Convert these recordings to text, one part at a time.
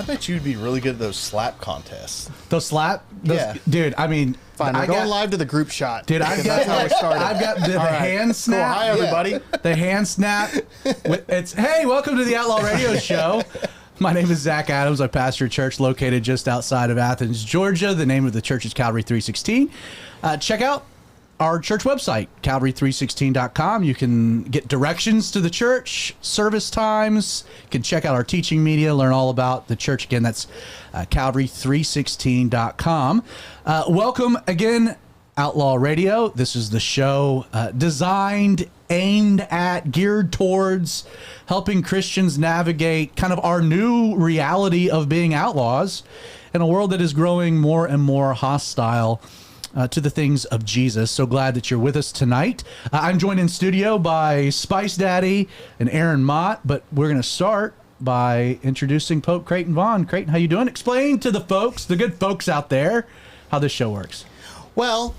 I bet you'd be really good at those slap contests. Yeah. Dude, I mean... Fine, we're going live to the group shot. Dude, I've got the hand snap. Cool. Hi, everybody. The hand snap. Hey, welcome to the Outlaw Radio Show. My name is Zach Adams. I pastor a church located just outside of Athens, Georgia. The name of the church is Calvary 316. Check out our church website, calvary316.com. You can get directions to the church, service times. You can check out our teaching media, learn all about the church. Again, that's calvary316.com. Welcome again, Outlaw Radio. This is the show designed, aimed at, geared towards helping Christians navigate kind of our new reality of being outlaws in a world that is growing more and more hostile to the things of Jesus. So glad that you're with us tonight. I'm joined in studio by Spice Daddy and Aaron Mott, but we're going to start by introducing Pope Creighton Vaughn. Creighton, how you doing? Explain to the folks, the good folks out there, how this show works. Well,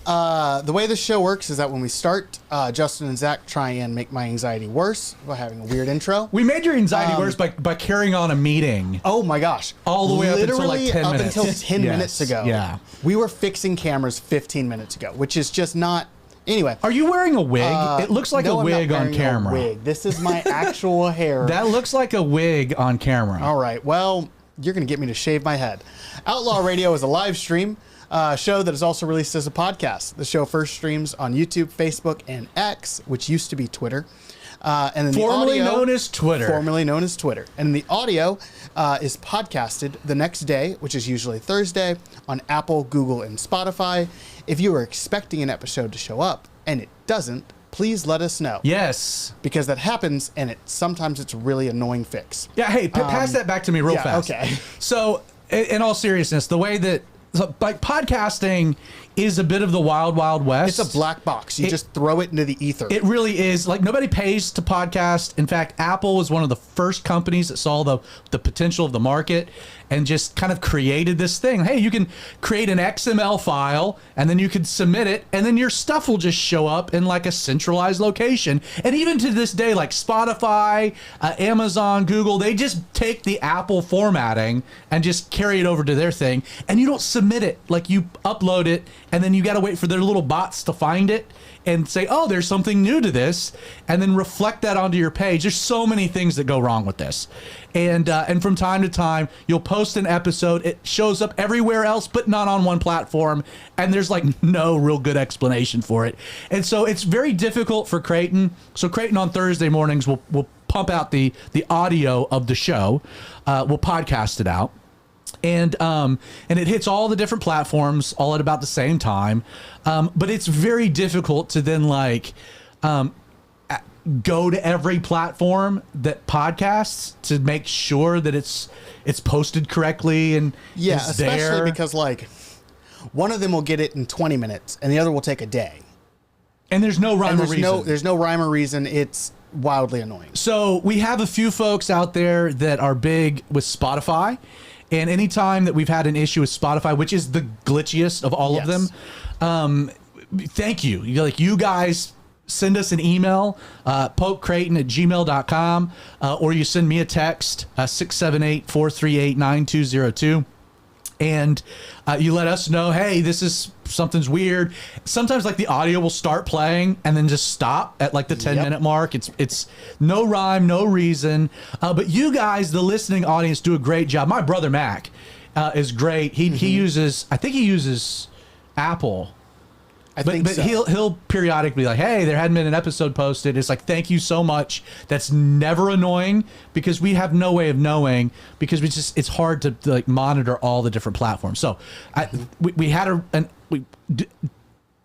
the way this show works is that when we start, Justin and Zach try and make my anxiety worse by having a weird intro. We made your anxiety worse by carrying on a meeting. Oh my gosh. All the way up until like 10 minutes. Until 10 minutes ago. Yeah. We were fixing cameras 15 minutes ago, which is just not... Anyway. Are you wearing a wig? It looks like a wig on camera. Wig. This is my actual hair. That looks like a wig on camera. All right. Well, you're going to get me to shave my head. Outlaw Radio is a live stream show that is also released as a podcast. The show first streams on YouTube, Facebook, and X, which used to be Twitter. And then formerly known as Twitter. Formerly known as Twitter. And the audio is podcasted the next day, which is usually Thursday, on Apple, Google, and Spotify. If you are expecting an episode to show up and it doesn't, please let us know. Yes. Because that happens, and sometimes it's a really annoying fix. Yeah, hey, pass that back to me real fast. Okay. So, in all seriousness, the way that podcasting is a bit of the wild, wild west. It's a black box. You just throw it into the ether. It really is. Like, nobody pays to podcast. In fact, Apple was one of the first companies that saw the potential of the market and just kind of created this thing. Hey, you can create an XML file, and then you can submit it, and then your stuff will just show up in like a centralized location. And even to this day, like Spotify, Amazon, Google, they just take the Apple formatting and just carry it over to their thing, and you don't submit it. Like, you upload it, and then you got to wait for their little bots to find it and say, oh, there's something new to this, and then reflect that onto your page. There's so many things that go wrong with this. And from time to time, you'll post an episode. It shows up everywhere else, but not on one platform. And there's like no real good explanation for it. And so it's very difficult for Creighton. So Creighton on Thursday mornings will pump out the audio of the show. We'll podcast it out. And it hits all the different platforms all at about the same time. But it's very difficult to then go to every platform that podcasts to make sure that it's posted correctly and especially because like one of them will get it in 20 minutes and the other will take a day. And there's no rhyme or reason. There's no rhyme or reason. It's wildly annoying. So we have a few folks out there that are big with Spotify. And anytime that we've had an issue with Spotify, which is the glitchiest of all of them, thank you. You guys send us an email, popecreighton@gmail.com, or you send me a text, 678-438-9202. And you let us know, hey, something's weird. Sometimes like the audio will start playing and then just stop at like the 10-minute mark. It's no rhyme, no reason. But you guys, the listening audience, do a great job. My brother Mac is great. He uses Apple. But he'll periodically be like, hey, there hadn't been an episode posted. It's like, thank you so much. That's never annoying because we have no way of knowing because it's hard to like monitor all the different platforms. So we had do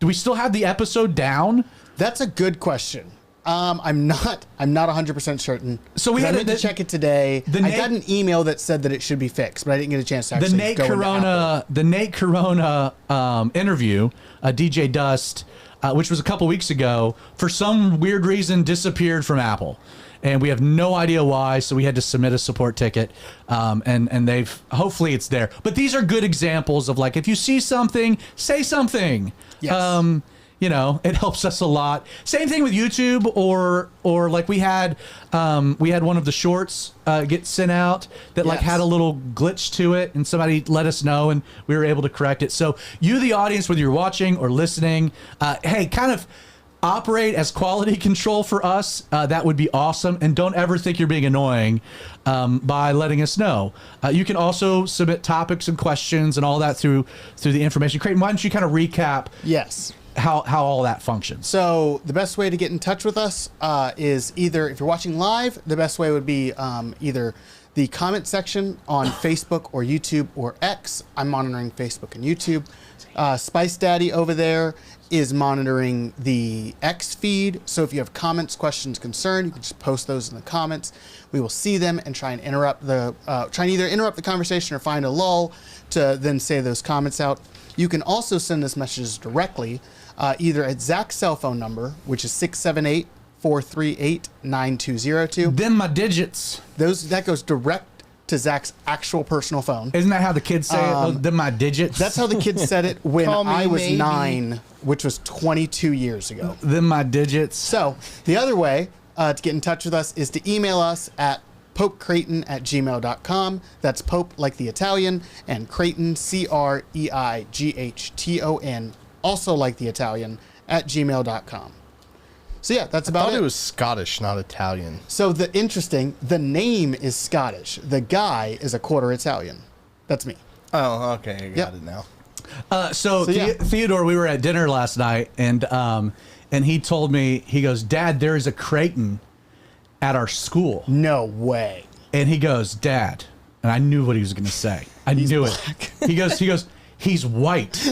we still have the episode down? That's a good question. I'm not 100% certain. So I meant to check it today. I got an email that said that it should be fixed, but I didn't get a chance to actually the Nate Corona interview, DJ Dust, which was a couple weeks ago, for some weird reason disappeared from Apple. And we have no idea why, so we had to submit a support ticket, and hopefully it's there. But these are good examples of like, if you see something, say something. Yes. it helps us a lot. Same thing with YouTube, or like we had one of the shorts get sent out that like had a little glitch to it, and somebody let us know, and we were able to correct it. So you, the audience, whether you're watching or listening, hey, kind of operate as quality control for us. That would be awesome. And don't ever think you're being annoying by letting us know. You can also submit topics and questions and all that through the information. Creighton, why don't you kind of recap? Yes. How all that functions. So the best way to get in touch with us is either, if you're watching live, the best way would be either the comment section on Facebook or YouTube or X. I'm monitoring Facebook and YouTube. Spice Daddy over there is monitoring the X feed. So if you have comments, questions, concerns, you can just post those in the comments. We will see them and try and either interrupt the conversation or find a lull to then say those comments out. You can also send us messages directly, either at Zach's cell phone number, which is 678-438-9202. Them my digits. That goes direct to Zach's actual personal phone. Isn't that how the kids say it? Them my digits. That's how the kids said it when I was maybe. 9, which was 22 years ago. Them my digits. So the other way to get in touch with us is to email us at popecreighton@gmail.com. That's Pope like the Italian, and Creighton, Creighton, also like the Italian, @gmail.com. So yeah, that's about it. I thought it was Scottish, not Italian. So the name is Scottish. The guy is a quarter Italian. That's me. Oh, okay. I got it now. So yeah. Theodore, we were at dinner last night, and he told me, he goes, Dad, there is a Creighton at our school. No way. And he goes, Dad, and I knew what he was going to say. I knew black. it. He goes, he's white.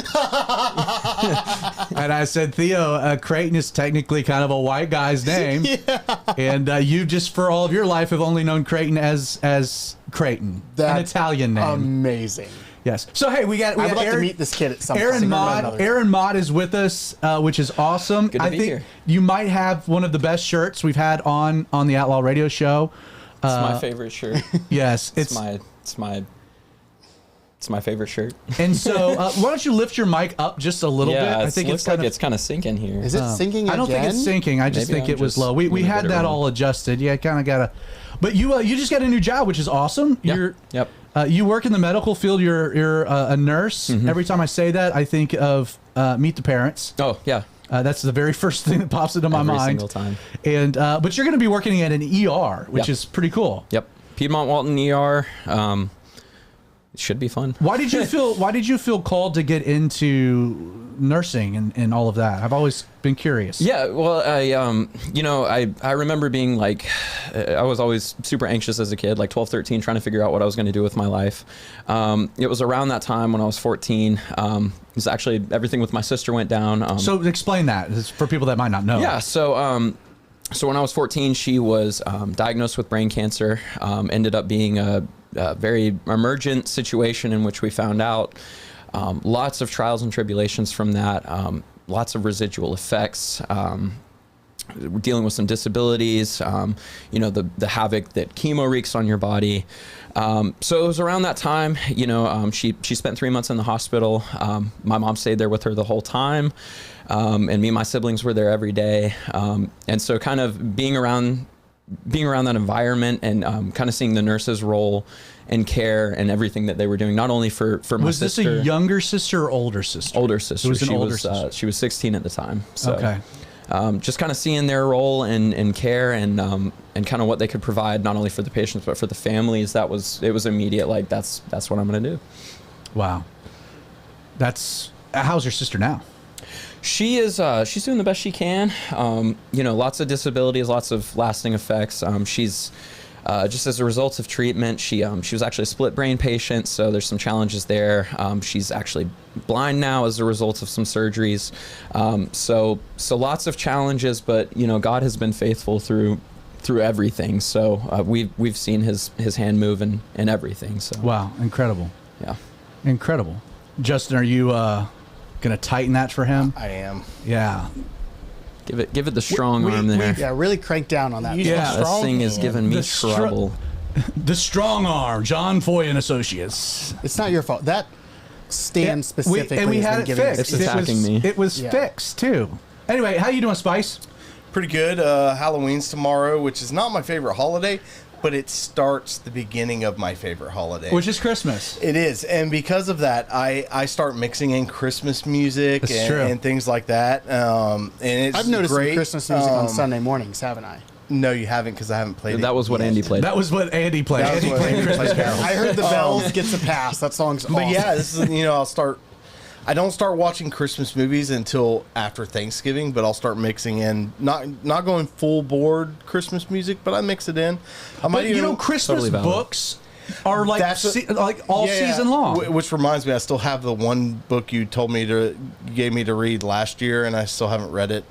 And I said, Theo, Creighton is technically kind of a white guy's name. Yeah. And you just, for all of your life, have only known Creighton as Creighton, an Italian name. Amazing. Yes. So, hey, we got I would like Aaron, to meet this kid at some Aaron point. Mott. Aaron Mott is with us, which is awesome. Good to be here. You might have one of the best shirts we've had on the Outlaw Radio Show. It's my favorite shirt. Yes, It's my favorite shirt. And so, why don't you lift your mic up just a little bit? I think looks like it's kind of sinking here. Is it sinking again? I don't think it's sinking. I just Maybe think I'm it was just low. We gonna had get it that wrong. all adjusted. Yeah, kind of gotta. But you just got a new job, which is awesome. Yeah. Yep. You work in the medical field. You're a nurse. Mm-hmm. Every time I say that, I think of Meet the Parents. Oh yeah. That's the very first thing that pops into my Every mind. single time. And but you're going to be working at an ER, which Yep. is pretty cool. Yep. Piedmont Walton ER. It should be fun. Why did you feel called to get into nursing and all of that? I've always been curious. Yeah, well, I remember being like, I was always super anxious as a kid, like 12, 13, trying to figure out what I was going to do with my life. It was around that time when I was 14. It was actually everything with my sister went down. So explain that for people that might not know. Yeah, so when I was 14, she was diagnosed with brain cancer. Ended up being a very emergent situation in which we found out lots of trials and tribulations from that, lots of residual effects. We're dealing with some disabilities, the havoc that chemo wreaks on your body. So it was around that time, she spent 3 months in the hospital. My mom stayed there with her the whole time. And me and my siblings were there every day. And so kind of being around that environment and kind of seeing the nurses' role and care and everything that they were doing, not only for my Was sister. this a younger sister or older sister? Older sister. It was an she older was, sister. She was 16 at the time. So, Okay. just kind of seeing their role and care and kind of what they could provide, not only for the patients, but for the families. It was immediate. Like, that's what I'm going to do. Wow. How's your sister now? She is, she's doing the best she can. Lots of disabilities, lots of lasting effects. She's, just as a result of treatment, she was actually a split brain patient, so there's some challenges there. She's actually blind now as a result of some surgeries. So lots of challenges, but God has been faithful through everything. So we've seen his hand move in everything. So Wow, incredible. yeah. Incredible. Justin, are you gonna tighten that for him? I am. Yeah. Give it the strong arm there. Yeah, really crank down on that. Yeah. This thing is giving me The trouble. The strong arm, John Foy and Associates. It's not your fault. That stand specifically. And we has had been it giving fixed. It's attacking me. It was fixed too. Anyway, how you doing, Spice? Pretty good. Halloween's tomorrow, which is not my favorite holiday, but it starts the beginning of my favorite holiday. Which is Christmas. It is. And because of that, I start mixing in Christmas music and things like that. And it's I've noticed great. some Christmas music on Sunday mornings, haven't I? No, you haven't, because I haven't played it. That was what yet. Andy played. That was what Andy played. That was Andy what played Andy Christmas played. carols. I heard the bells gets a pass. That song's awesome. But yeah, this is, I don't start watching Christmas movies until after Thanksgiving, but I'll start mixing in, not going full board Christmas music, but I mix it in. I might But even, Christmas Totally valid. books are like like all Yeah, season long. Which reminds me, I still have the one book you gave me to read last year, and I still haven't read it.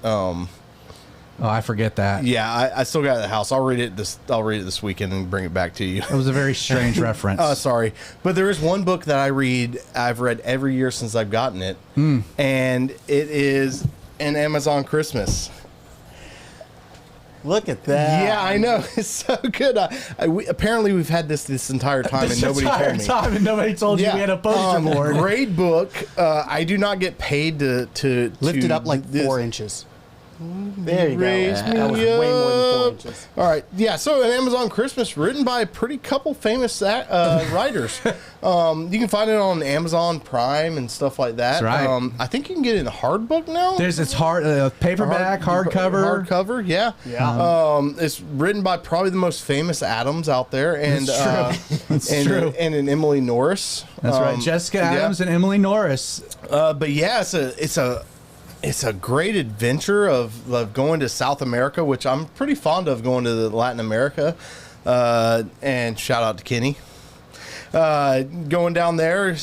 Oh, I forget that. Yeah, I still got it at the house. I'll read it this weekend and bring it back to you. It was a very strange reference. Sorry, but there is one book that I've read every year since I've gotten it, and it is an Amazon Christmas. Look at that. Yeah, I know, it's so good. Apparently, we've had this entire time, and nobody told me. And nobody told you we had a poster board. Great book. I do not get paid to Lift it up like this. 4 inches. There you Raise go. me That was way more than 4 up. inches. All right, yeah. So, an Amazon Christmas, written by a pretty couple famous writers. You can find it on Amazon Prime and stuff like that. That's right. I think you can get it in hard book now. It's paperback, hardcover. Hardcover, yeah. Yeah. It's written by probably the most famous Adams out there, and It's true. and an Emily Norris. That's right, Jessica Adams and Emily Norris. But yeah, it's a great adventure of going to South America, which I'm pretty fond of going to Latin America. And shout out to Kenny. Going down there,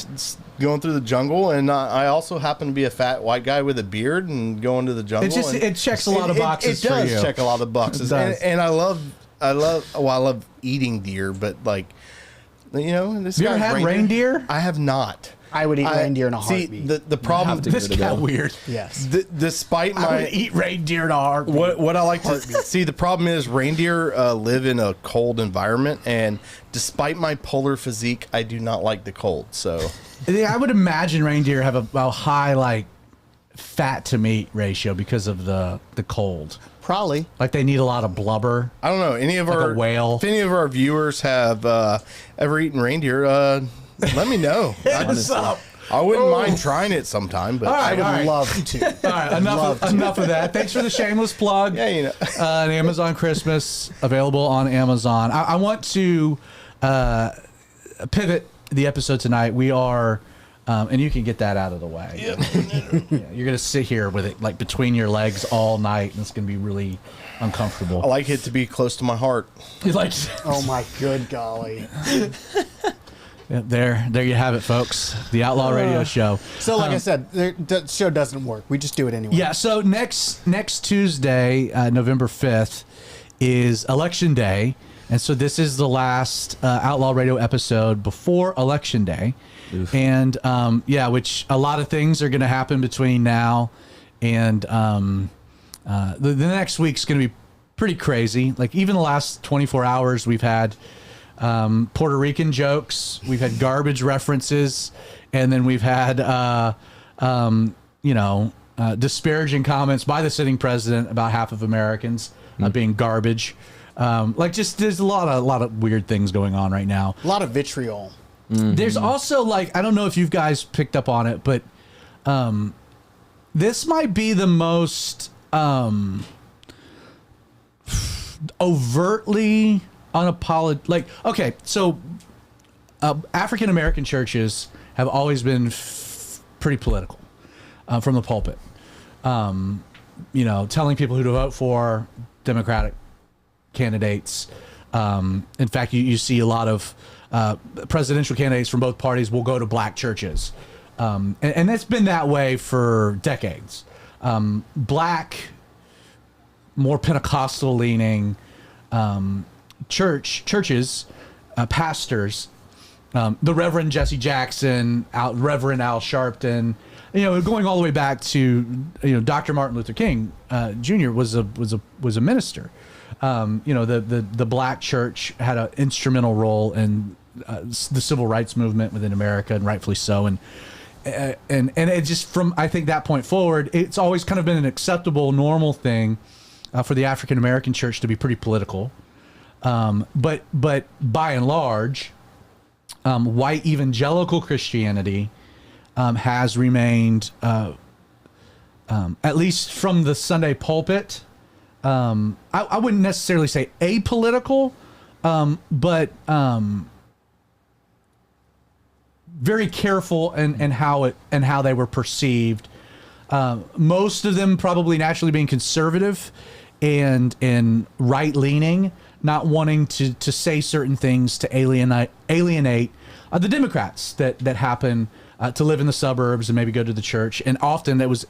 going through the jungle, and I also happen to be a fat white guy with a beard and going to the jungle. It checks a lot of boxes It for does you. check a lot of boxes, It does. and I love eating deer, but this Have you ever guy's had reindeer? I have not. I would eat reindeer in a heartbeat. See, the problem. have to give This it a got go. weird. Yes. Despite I my would eat reindeer in a heartbeat. what I like to see, the problem is reindeer live in a cold environment, and despite my polar physique, I do not like the cold. So I would imagine reindeer have a high fat to meat ratio because of the cold. Probably. Like they need a lot of blubber. I don't know any of Like a our whale. If any of our viewers have ever eaten reindeer, let me know. What's up? I wouldn't mind trying it sometime, but I would All right. love to. All right, enough of that. Thanks for the shameless plug. yeah, An Amazon Christmas available on Amazon. I want to pivot the episode tonight. We are, and you can get that out of the way. Yeah, you're gonna sit here with it between your legs all night, and it's gonna be really uncomfortable. I like it to be close to my heart. You're like, Oh my good golly. yeah, there you have it, folks. The Outlaw Radio Show. So like I said, the show doesn't work. We just do it anyway. Yeah, so next Tuesday, November 5th, is Election Day. And so this is the last Outlaw Radio episode before Election Day. Oof. And which a lot of things are going to happen between now and the next week's going to be pretty crazy. Like even the last 24 hours, we've had Puerto Rican jokes, we've had garbage references, and then we've had disparaging comments by the sitting president about half of Americans being garbage. There's a lot of weird things going on right now. A lot of vitriol. Mm-hmm. There's also I don't know if you guys picked up on it, but this might be the most overtly unapologetic. Okay, so African American churches have always been pretty political from the pulpit. Telling people who to vote for, Democratic candidates. In fact, you see a lot of presidential candidates from both parties will go to black churches. And it's been that way for decades. Black, more Pentecostal leaning churches, pastors, the Reverend Jesse Jackson, Reverend Al Sharpton, going all the way back to Dr. Martin Luther King Jr. was a minister. The black church had an instrumental role in the civil rights movement within America, and rightfully so. And and it just from I think that point forward, it's always kind of been an acceptable, normal thing for the African American church to be pretty political. But by and large, white evangelical Christianity has remained, at least from the Sunday pulpit. I wouldn't necessarily say apolitical, but very careful in how they were perceived. Most of them probably naturally being conservative and right leaning, not wanting to say certain things to alienate the Democrats that happen to live in the suburbs and maybe go to the church. And often it was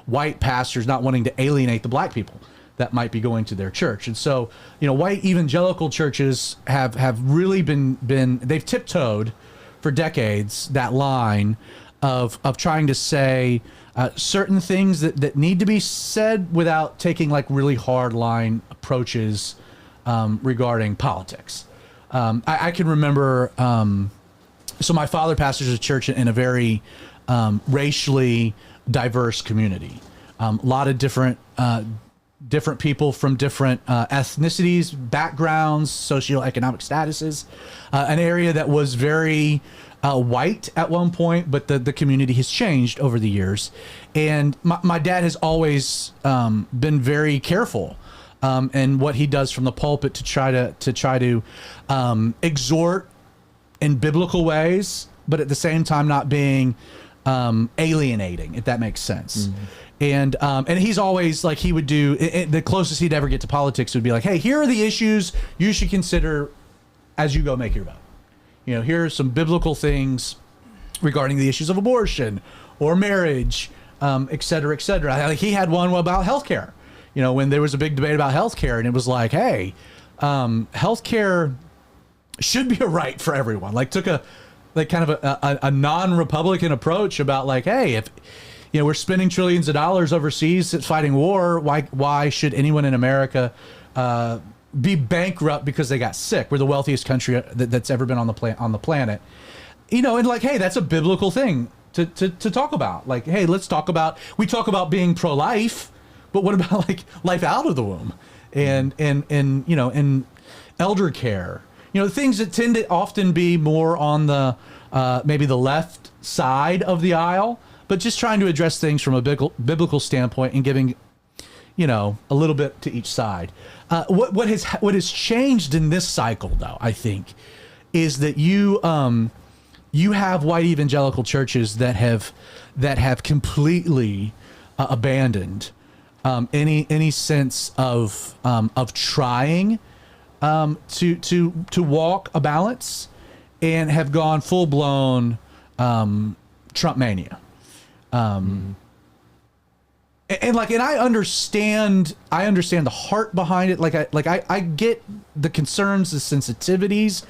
white pastors not wanting to alienate the black people that might be going to their church. And so, white evangelical churches have really been they've tiptoed for decades that line of trying to say certain things that need to be said without taking like really hard line approaches regarding politics. I can remember, so my father pastors a church in a very racially diverse community. A lot of different people from different ethnicities, backgrounds, socioeconomic statuses. An area that was very white at one point, but the community has changed over the years. And my dad has always been very careful in what he does from the pulpit to try to exhort in biblical ways, but at the same time not being alienating, if that makes sense. Mm-hmm. And he's always like, he would do the closest he'd ever get to politics would be like, hey, here are the issues you should consider as you go make your vote. Here are some biblical things regarding the issues of abortion or marriage, et cetera, et cetera. Like he had one about healthcare, when there was a big debate about healthcare, and it was like, hey, healthcare should be a right for everyone. Like took a non-Republican approach about like, hey, if we're spending trillions of dollars overseas fighting war, why should anyone in America be bankrupt because they got sick? We're the wealthiest country that's ever been on the planet. And like, hey, that's a biblical thing to talk about. Like, hey, we talk about being pro-life, but what about like life out of the womb and elder care? Things that tend to often be more on the maybe the left side of the aisle, but just trying to address things from a biblical standpoint and giving, a little bit to each side. What has changed in this cycle, though, I think, is that you have white evangelical churches that have completely abandoned any sense of trying to walk a balance, and have gone full blown Trump mania. And I understand the heart behind it. I get the concerns, the sensitivities,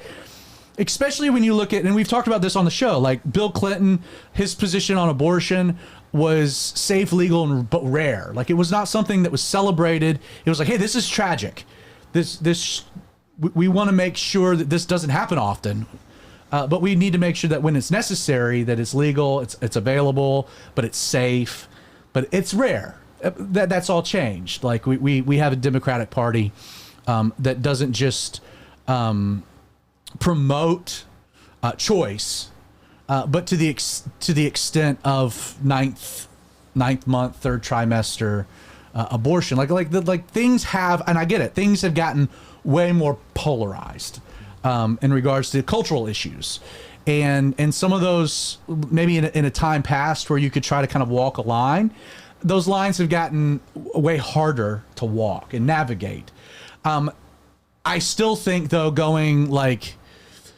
especially when you look at, and we've talked about this on the show, like Bill Clinton, his position on abortion was safe, legal, but rare. Like it was not something that was celebrated. It was like, hey, this is tragic. We want to make sure that this doesn't happen often. But we need to make sure that when it's necessary, that it's legal, it's available, but it's safe, but it's rare. That's all changed. Like we have a Democratic Party that doesn't just promote choice, but to the extent of ninth month, third trimester abortion. Like things have, and I get it, things have gotten way more polarized. In regards to cultural issues, and some of those maybe in a time past where you could try to kind of walk a line, those lines have gotten way harder to walk and navigate. I still think, though, going like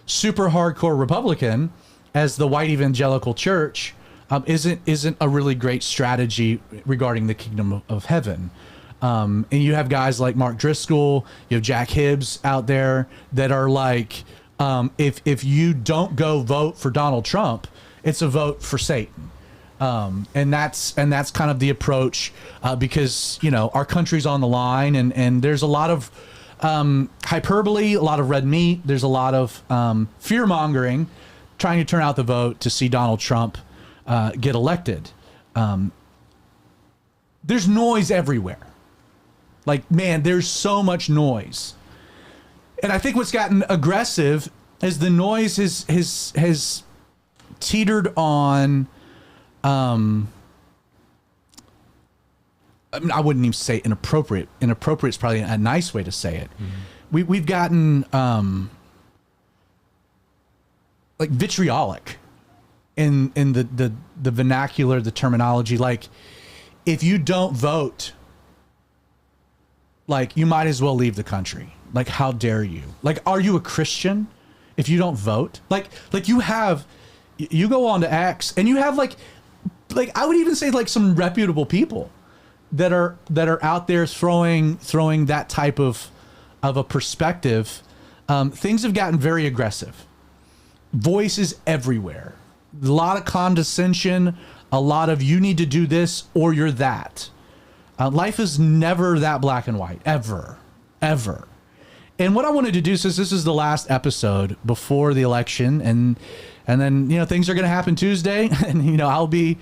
super hardcore Republican as the white evangelical church isn't a really great strategy regarding the kingdom of heaven. And you have guys like Mark Driscoll, you have Jack Hibbs out there that are like, if you don't go vote for Donald Trump, it's a vote for Satan. And that's kind of the approach, because, our country's on the line, and there's a lot of hyperbole, a lot of red meat. There's a lot of fear mongering, trying to turn out the vote to see Donald Trump get elected. There's noise everywhere. Like, man, there's so much noise. And I think what's gotten aggressive is the noise has teetered on, I wouldn't even say inappropriate. Inappropriate is probably a nice way to say it. Mm-hmm. We've gotten like vitriolic in the vernacular, the terminology. Like, if you don't vote, like, you might as well leave the country. Like, how dare you? Like, are you a Christian if you don't vote? Like you go on to X and you have like I would even say like some reputable people that are out there throwing that type of a perspective. Things have gotten very aggressive. Voices everywhere. A lot of condescension. A lot of you need to do this or you're that. Life is never that black and white, ever. And what I wanted to do, since this is the last episode before the election, and then, you know, things are going to happen Tuesday, and, you know, I'll be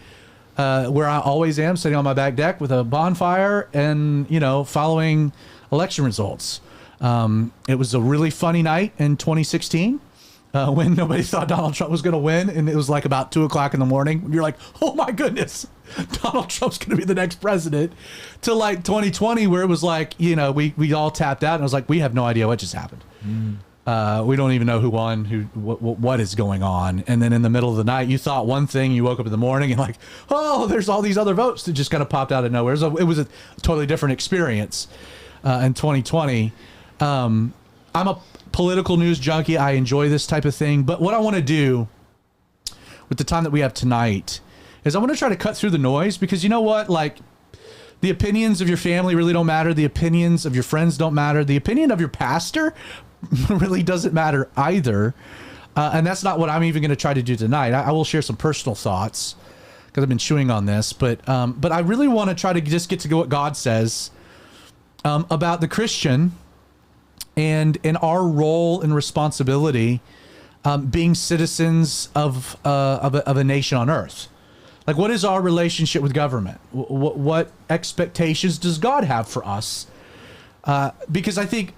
where I always am, sitting on my back deck with a bonfire and, you know, following election results. It was a really funny night in 2016 when nobody thought Donald Trump was going to win, and it was like about 2 o'clock in the morning. You're like, oh my goodness, Donald Trump's going to be the next president. To like 2020, where it was like, you know, we all tapped out, and I was like, we have no idea what just happened. We don't even know who won, what is going on. And then in the middle of the night, you thought one thing, you woke up in the morning and like, oh, there's all these other votes that just kind of popped out of nowhere. It was a totally different experience in 2020. I'm a political news junkie. I enjoy this type of thing. But what I want to do with the time that we have tonight is I want to try to cut through the noise, because you know what? Like, the opinions of your family really don't matter. The opinions of your friends don't matter. The opinion of your pastor really doesn't matter either. And that's not what I'm even going to try to do tonight. I will share some personal thoughts because I've been chewing on this. But I really want to try to just get to what God says about the Christian and in our role and responsibility being citizens of a nation on earth. Like, what is our relationship with government? What expectations does God have for us? Because I think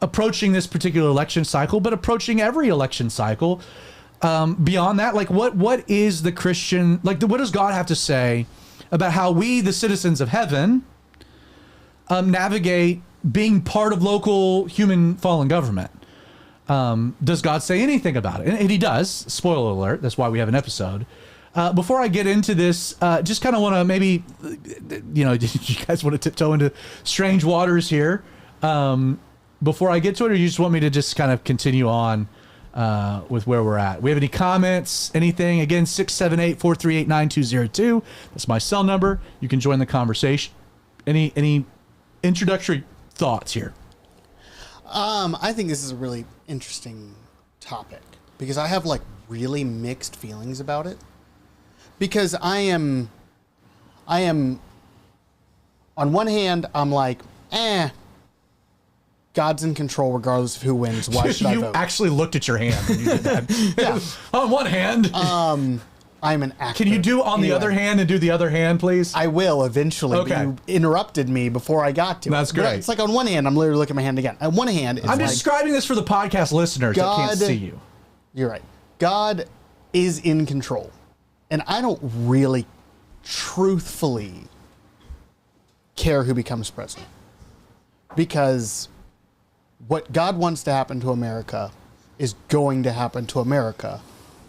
approaching this particular election cycle, but approaching every election cycle, beyond that, like, what is the Christian, like, what does God have to say about how we, the citizens of heaven, navigate being part of local human fallen government? Does God say anything about it? And he does. Spoiler alert. That's why we have an episode. Before I get into this, just kind of want to maybe, you know, you guys want to tiptoe into strange waters here before I get to it, or you just want me to just kind of continue on with where we're at? We have any comments, anything? Again, 678-438-9202. That's my cell number. You can join the conversation. Any introductory thoughts here? I think this is a really interesting topic because I have like really mixed feelings about it. Because I am on one hand, I'm like, God's in control regardless of who wins. Why should I vote? You actually looked at your hand when you did that. Yeah. On one hand. I'm an actor. Can you do on the other hand and do the other hand, please? I will eventually. Okay. But you interrupted me before I got to it. That's great. But it's like on one hand, I'm literally looking at my hand again. On one hand, it's I'm like, describing this for the podcast listeners that can't see you. You're right. God is in control. And I don't really, truthfully care who becomes president. Because what God wants to happen to America is going to happen to America,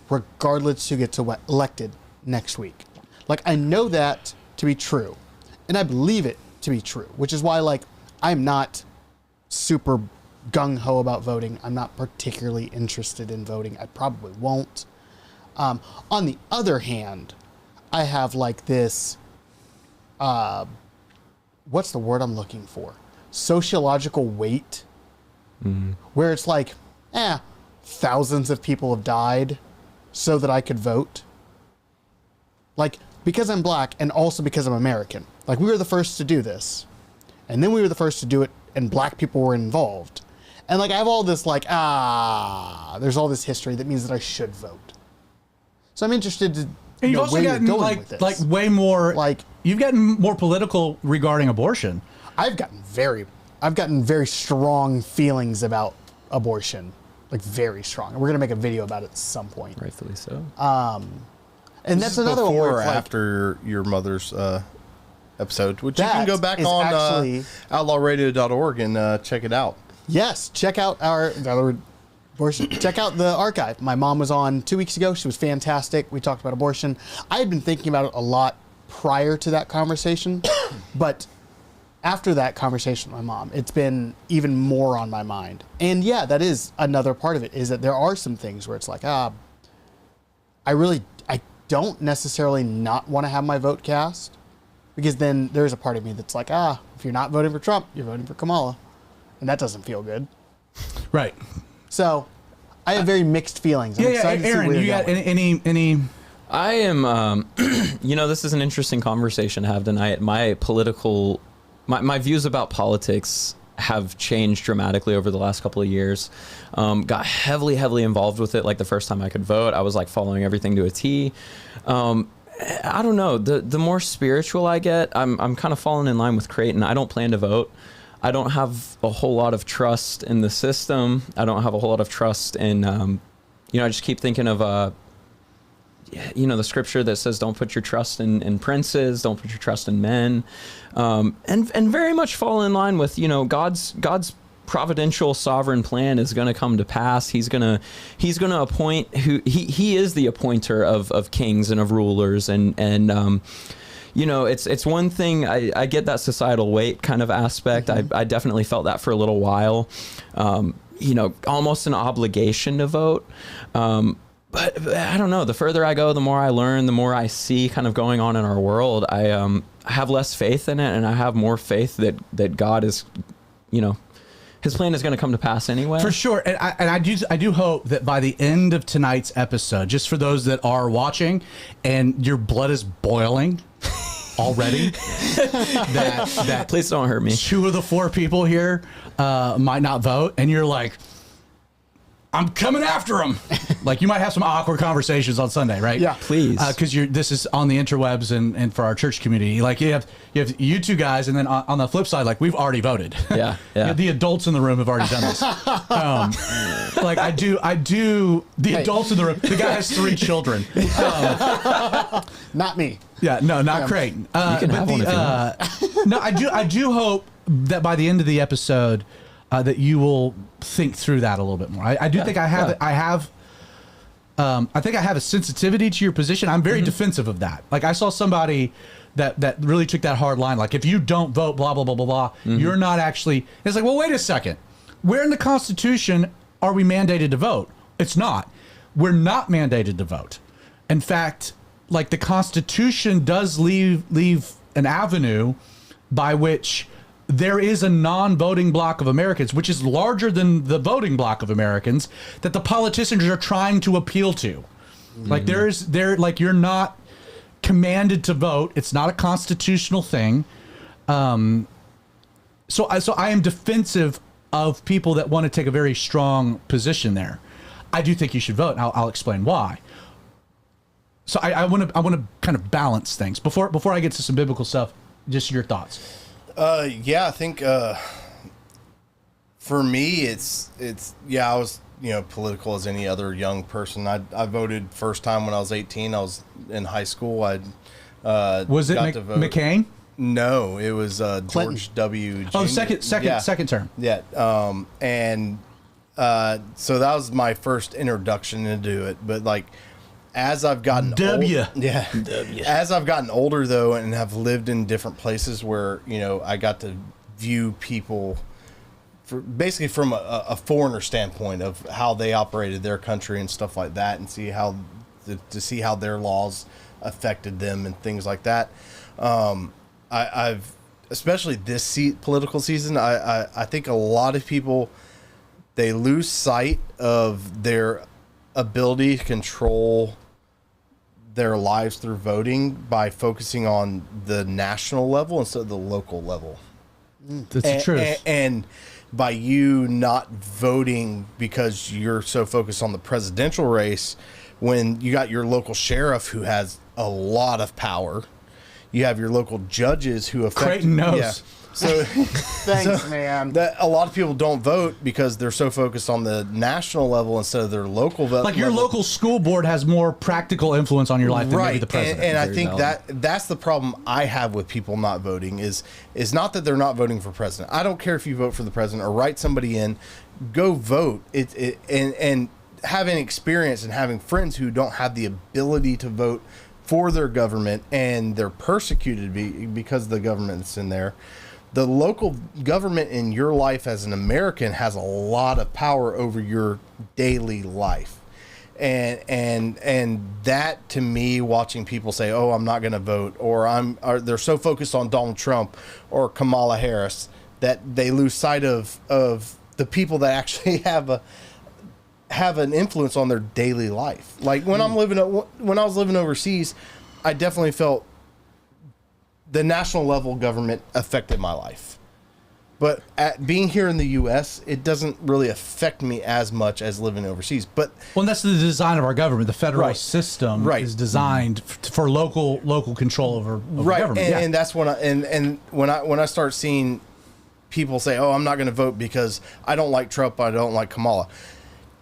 regardless who gets elected next week. Like, I know that to be true. And I believe it to be true. Which is why, like, I'm not super gung-ho about voting. I'm not particularly interested in voting. I probably won't. On the other hand, I have like this, what's the word I'm looking for? Sociological weight, where it's like, thousands of people have died so that I could vote. Like, because I'm black and also because I'm American. Like, we were the first to do this. And then we were the first to do it and black people were involved. And like, I have all this like, there's all this history that means that I should vote. So I'm interested And you've know also where you're gotten going with this. like way more Like- you've gotten more political regarding abortion. I've gotten very strong feelings about abortion, like very strong. We're gonna make a video about it at some point. Rightfully so. And that's another one before where or it's like, after your mother's episode, which you That can go back is on actually- outlawradio.org and check it out. yes, check out abortion. Check out the archive. My mom was on 2 weeks ago. She was fantastic. We talked about abortion. I had been thinking about it a lot prior to that conversation, but after that conversation with my mom, it's been even more on my mind. And yeah, that is another part of it, is that there are some things where it's like, I don't necessarily not want to have my vote cast, because then there's a part of me that's like, if you're not voting for Trump, you're voting for Kamala. And that doesn't feel good. Right. So I have very mixed feelings. I'm excited to see Aaron, where you you're got going. any I am, this is an interesting conversation to have tonight. My views about politics have changed dramatically over the last couple of years. Got heavily involved with it. Like the first time I could vote, I was like following everything to a T. I don't know. The more spiritual I get, I'm kind of falling in line with Creighton. I don't plan to vote. I don't have a whole lot of trust in the system. I don't have a whole lot of trust in, I just keep thinking of, the scripture that says, don't put your trust in princes, don't put your trust in men. And very much fall in line with, God's providential sovereign plan is going to come to pass. He's going to appoint he is the appointer of kings and of rulers. And it's one thing. I get that societal weight kind of aspect. Mm-hmm. I definitely felt that for a little while, almost an obligation to vote. But I don't know. The further I go, the more I learn, the more I see kind of going on in our world. I have less faith in it, and I have more faith that God is, His plan is going to come to pass anyway. For sure. And I do hope that by the end of tonight's episode, just for those that are watching and your blood is boiling already, that Please don't hurt me. 2 of the 4 people here might not vote, and you're like, I'm coming after him. Like, you might have some awkward conversations on Sunday, right? Yeah. Please. Because this is on the interwebs and for our church community. Like, you have you 2 guys, and then on the flip side, like, we've already voted. Yeah. The adults in the room have already done this. Like, I do. The adults in the room. The guy has 3 children. Not me. Yeah, no, not Creighton. You can have one if you want. No, I do hope that by the end of the episode, that you will think through that a little bit more. I do think I have. I think I have a sensitivity to your position. I'm very defensive of that. Like, I saw somebody that really took that hard line. Like, if you don't vote, blah blah blah blah blah, you're not actually. It's like, well, wait a second. Where in the Constitution are we mandated to vote? It's not. We're not mandated to vote. In fact, like, the Constitution does leave an avenue by which there is a non-voting block of Americans, which is larger than the voting block of Americans, that the politicians are trying to appeal to. Like, you're not commanded to vote. It's not a constitutional thing. So I am defensive of people that want to take a very strong position there. I do think you should vote, and I'll explain why. So I want to kind of balance things before I get to some biblical stuff. Just your thoughts. I think for me, it's I was political as any other young person. I voted first time when I was 18. I was in high school. Was it got to vote. McCain? No, it was George W. Oh, Jr. second term. Yeah, so that was my first introduction into it. But like, as I've gotten as I've gotten older though, and have lived in different places where I got to view people basically from a foreigner standpoint of how they operated their country and stuff like that, and see how their laws affected them and things like that. I've especially this political season, I think a lot of people, they lose sight of their ability to control their lives through voting by focusing on the national level instead of the local level. That's the truth. And by you not voting because you're so focused on the presidential race, when you got your local sheriff who has a lot of power. You have your local judges who affect. Creighton knows. Yeah. So Thanks, man. that a lot of people don't vote because they're so focused on the national level instead of their local level. Like your local school board has more practical influence on your life than maybe the president. And I think that's the problem I have with people not voting is not that they're not voting for president. I don't care if you vote for the president or write somebody in, go vote. And having experience and having friends who don't have the ability to vote for their government and they're persecuted because the government's in there. The local government in your life as an American has a lot of power over your daily life. And that, to me, watching people say, "Oh, I'm not going to vote," or they're so focused on Donald Trump or Kamala Harris that they lose sight of the people that actually have an influence on their daily life. Like when I was living overseas, I definitely felt the national level government affected my life. But being here in the U.S., it doesn't really affect me as much as living overseas. But well, that's the design of our government. The federal system Right. is designed for local control over government. And that's when when I start seeing people say, "Oh, I'm not going to vote because I don't like Trump, I don't like Kamala."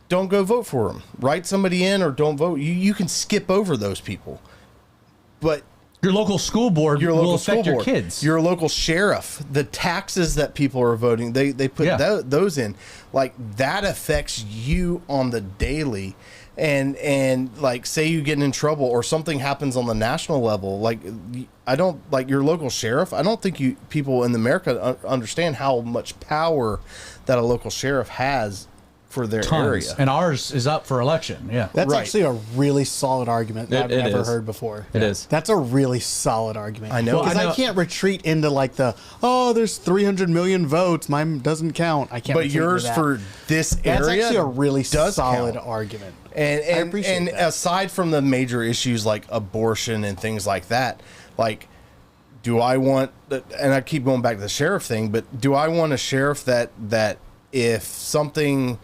Don't go vote for them. Write somebody in or don't vote. You can skip over those people. But your local school board will affect your kids. Your local sheriff, the taxes that people are voting, they put those in. Like that affects you on the daily. And like say you get in trouble or something happens on the national level, like I don't like your local sheriff. I don't think people in America understand how much power that a local sheriff has for their area. And ours is up for election. Yeah. That's actually a really solid argument that I've never heard before. It is. That's a really solid argument. I know. Because I can't retreat into like there's 300 million votes. Mine doesn't count. I can't. But yours for this area That's actually a really solid count. argument. And I appreciate that. Aside from the major issues like abortion and things like that, like, do I want? And I keep going back to the sheriff thing, but do I want a sheriff that if something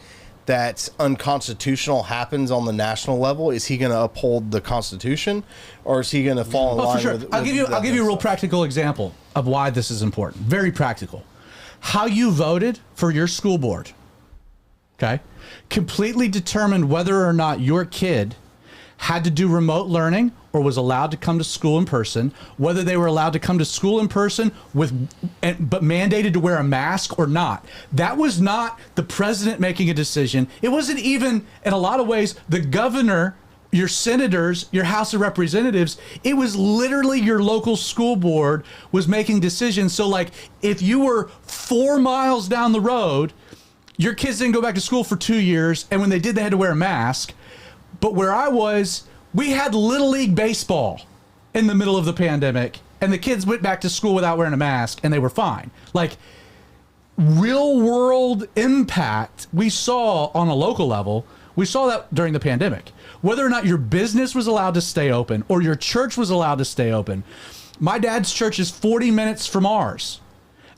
that's unconstitutional happens on the national level, is he going to uphold the Constitution, or is he going to fall in line for sure. with? I'll give you a real practical example of why this is important. Very practical. How you voted for your school board, okay, completely determined whether or not your kid had to do remote learning or was allowed to come to school in person, whether they were allowed to come to school in person but mandated to wear a mask or not. That was not the president making a decision. It wasn't even, in a lot of ways, the governor, your senators, your House of Representatives. It was literally your local school board was making decisions. So like if you were 4 miles down the road, your kids didn't go back to school for 2 years, and when they did, they had to wear a mask. But where I was, we had Little League baseball in the middle of the pandemic, and the kids went back to school without wearing a mask, and they were fine. Like, real world impact we saw on a local level. We saw that during the pandemic. Whether or not your business was allowed to stay open or your church was allowed to stay open. My dad's church is 40 minutes from ours.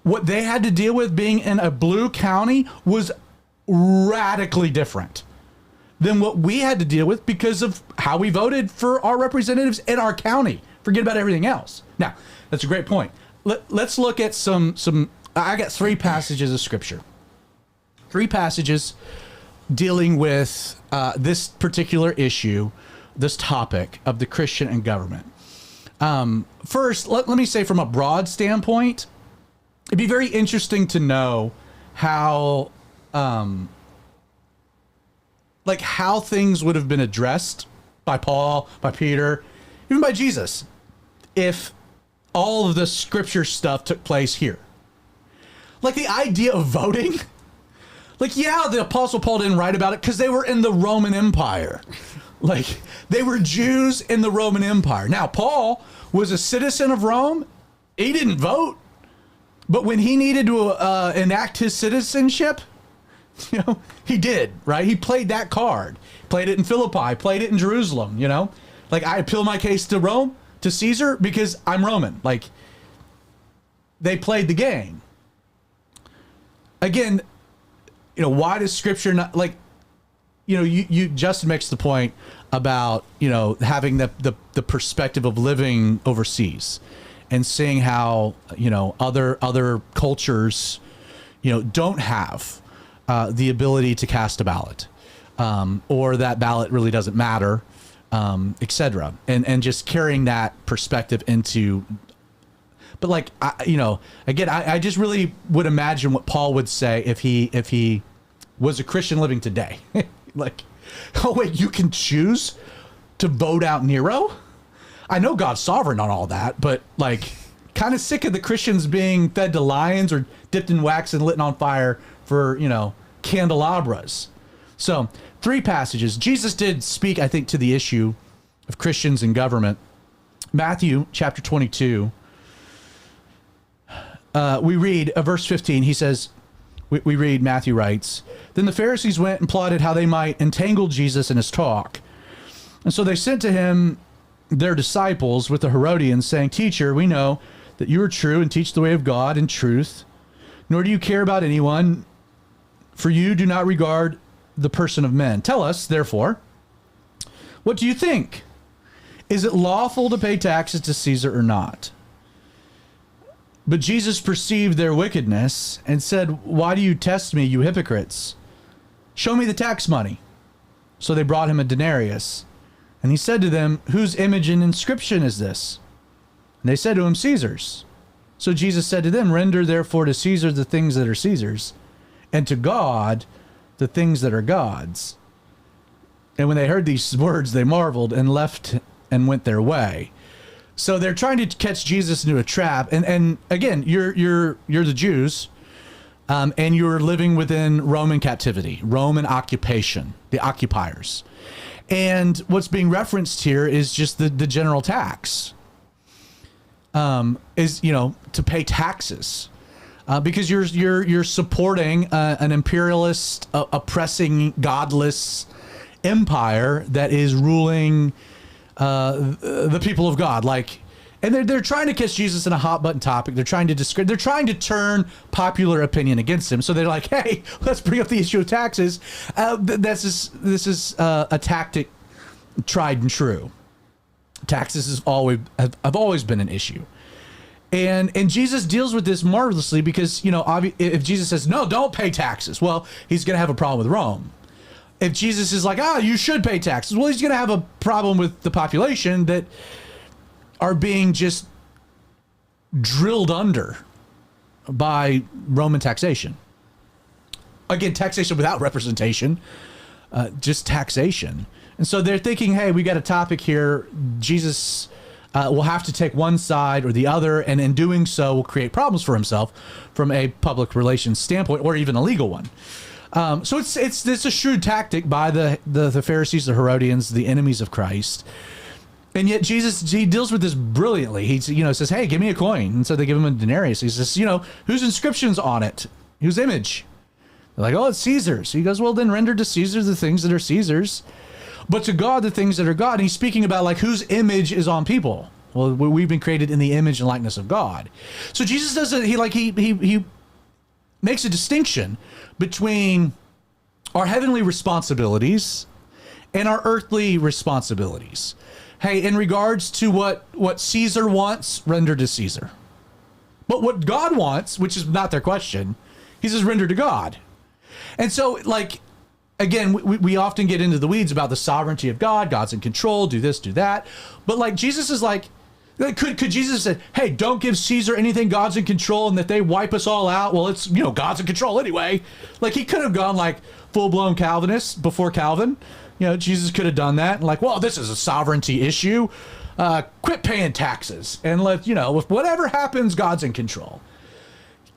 What they had to deal with being in a blue county was radically different than what we had to deal with because of how we voted for our representatives in our county. Forget about everything else. Now, that's a great point. Let's look at some. I got 3 passages of scripture. 3 passages dealing with this particular issue, this topic of the Christian and government. First, let me say from a broad standpoint, it'd be very interesting to know how how things would have been addressed by Paul, by Peter, even by Jesus, if all of the scripture stuff took place here. Like the idea of voting, the Apostle Paul didn't write about it because they were in the Roman Empire. Like they were Jews in the Roman Empire. Now, Paul was a citizen of Rome. He didn't vote, but when he needed to enact his citizenship, he did, right? He played that card. Played it in Philippi, played it in Jerusalem, Like, I appeal my case to Rome, to Caesar, because I'm Roman. Like, they played the game. Again, why does Scripture not, you Justin makes the point about, having the perspective of living overseas and seeing how, other cultures, don't have the ability to cast a ballot, or that ballot really doesn't matter, etc. And just carrying that perspective into, but like, I just really would imagine what Paul would say if he was a Christian living today. Like, oh wait, you can choose to vote out Nero? I know God's sovereign on all that, but like, kind of sick of the Christians being fed to lions or dipped in wax and lit on fire for, candelabras. So 3 passages. Jesus did speak, I think, to the issue of Christians and government. Matthew chapter 22. We read verse 15. He says, we read, Matthew writes, "Then the Pharisees went and plotted how they might entangle Jesus in his talk. And so they sent to him their disciples with the Herodians, saying, 'Teacher, we know that you are true and teach the way of God in truth, nor do you care about anyone, for you do not regard the person of men. Tell us, therefore, what do you think? Is it lawful to pay taxes to Caesar or not?' But Jesus perceived their wickedness and said, 'Why do you test me, you hypocrites? Show me the tax money.' So they brought him a denarius. And he said to them, 'Whose image and inscription is this?' And they said to him, 'Caesar's.' So Jesus said to them, 'Render therefore to Caesar the things that are Caesar's, and to God the things that are God's.' And when they heard these words, they marveled and left and went their way." So they're trying to catch Jesus into a trap. And again, you're the Jews, and you're living within Roman captivity, Roman occupation, the occupiers. And what's being referenced here is just the general tax, to pay taxes, because you're supporting an imperialist, oppressing, godless empire that is ruling the people of God. And they're trying to catch Jesus in a hot button topic. They're trying to turn popular opinion against him. So they're like, "Hey, let's bring up the issue of taxes." This is a tactic tried and true. Taxes have always been an issue. And Jesus deals with this marvelously because, if Jesus says, "No, don't pay taxes," well, he's going to have a problem with Rome. If Jesus is like, "You should pay taxes," well, he's going to have a problem with the population that are being just drilled under by Roman taxation. Again, taxation without representation, just taxation. And so they're thinking, hey, we got a topic here. Jesus will have to take one side or the other, and in doing so will create problems for himself from a public relations standpoint, or even a legal one. So it's a shrewd tactic by the Pharisees, the Herodians, the enemies of Christ. And yet Jesus, he deals with this brilliantly. He says, "Hey, give me a coin." And so they give him a denarius. He says, "Whose inscription's on it? Whose image?" They're like, "Oh, it's Caesar's." He goes, "Well, then render to Caesar the things that are Caesar's, but to God the things that are God." And he's speaking about whose image is on people. Well, we've been created in the image and likeness of God. So Jesus doesn't, he makes a distinction between our heavenly responsibilities and our earthly responsibilities. Hey, in regards to what Caesar wants, render to Caesar. But what God wants, which is not their question, he says render to God. And so, again, we often get into the weeds about the sovereignty of God. God's in control, do this, do that. But Jesus is could Jesus have said, "Hey, don't give Caesar anything, God's in control, and that they wipe us all out? Well, it's, God's in control anyway." He could have gone full-blown Calvinist before Calvin. Jesus could have done that. Well, this is a sovereignty issue. Quit paying taxes. And if whatever happens, God's in control.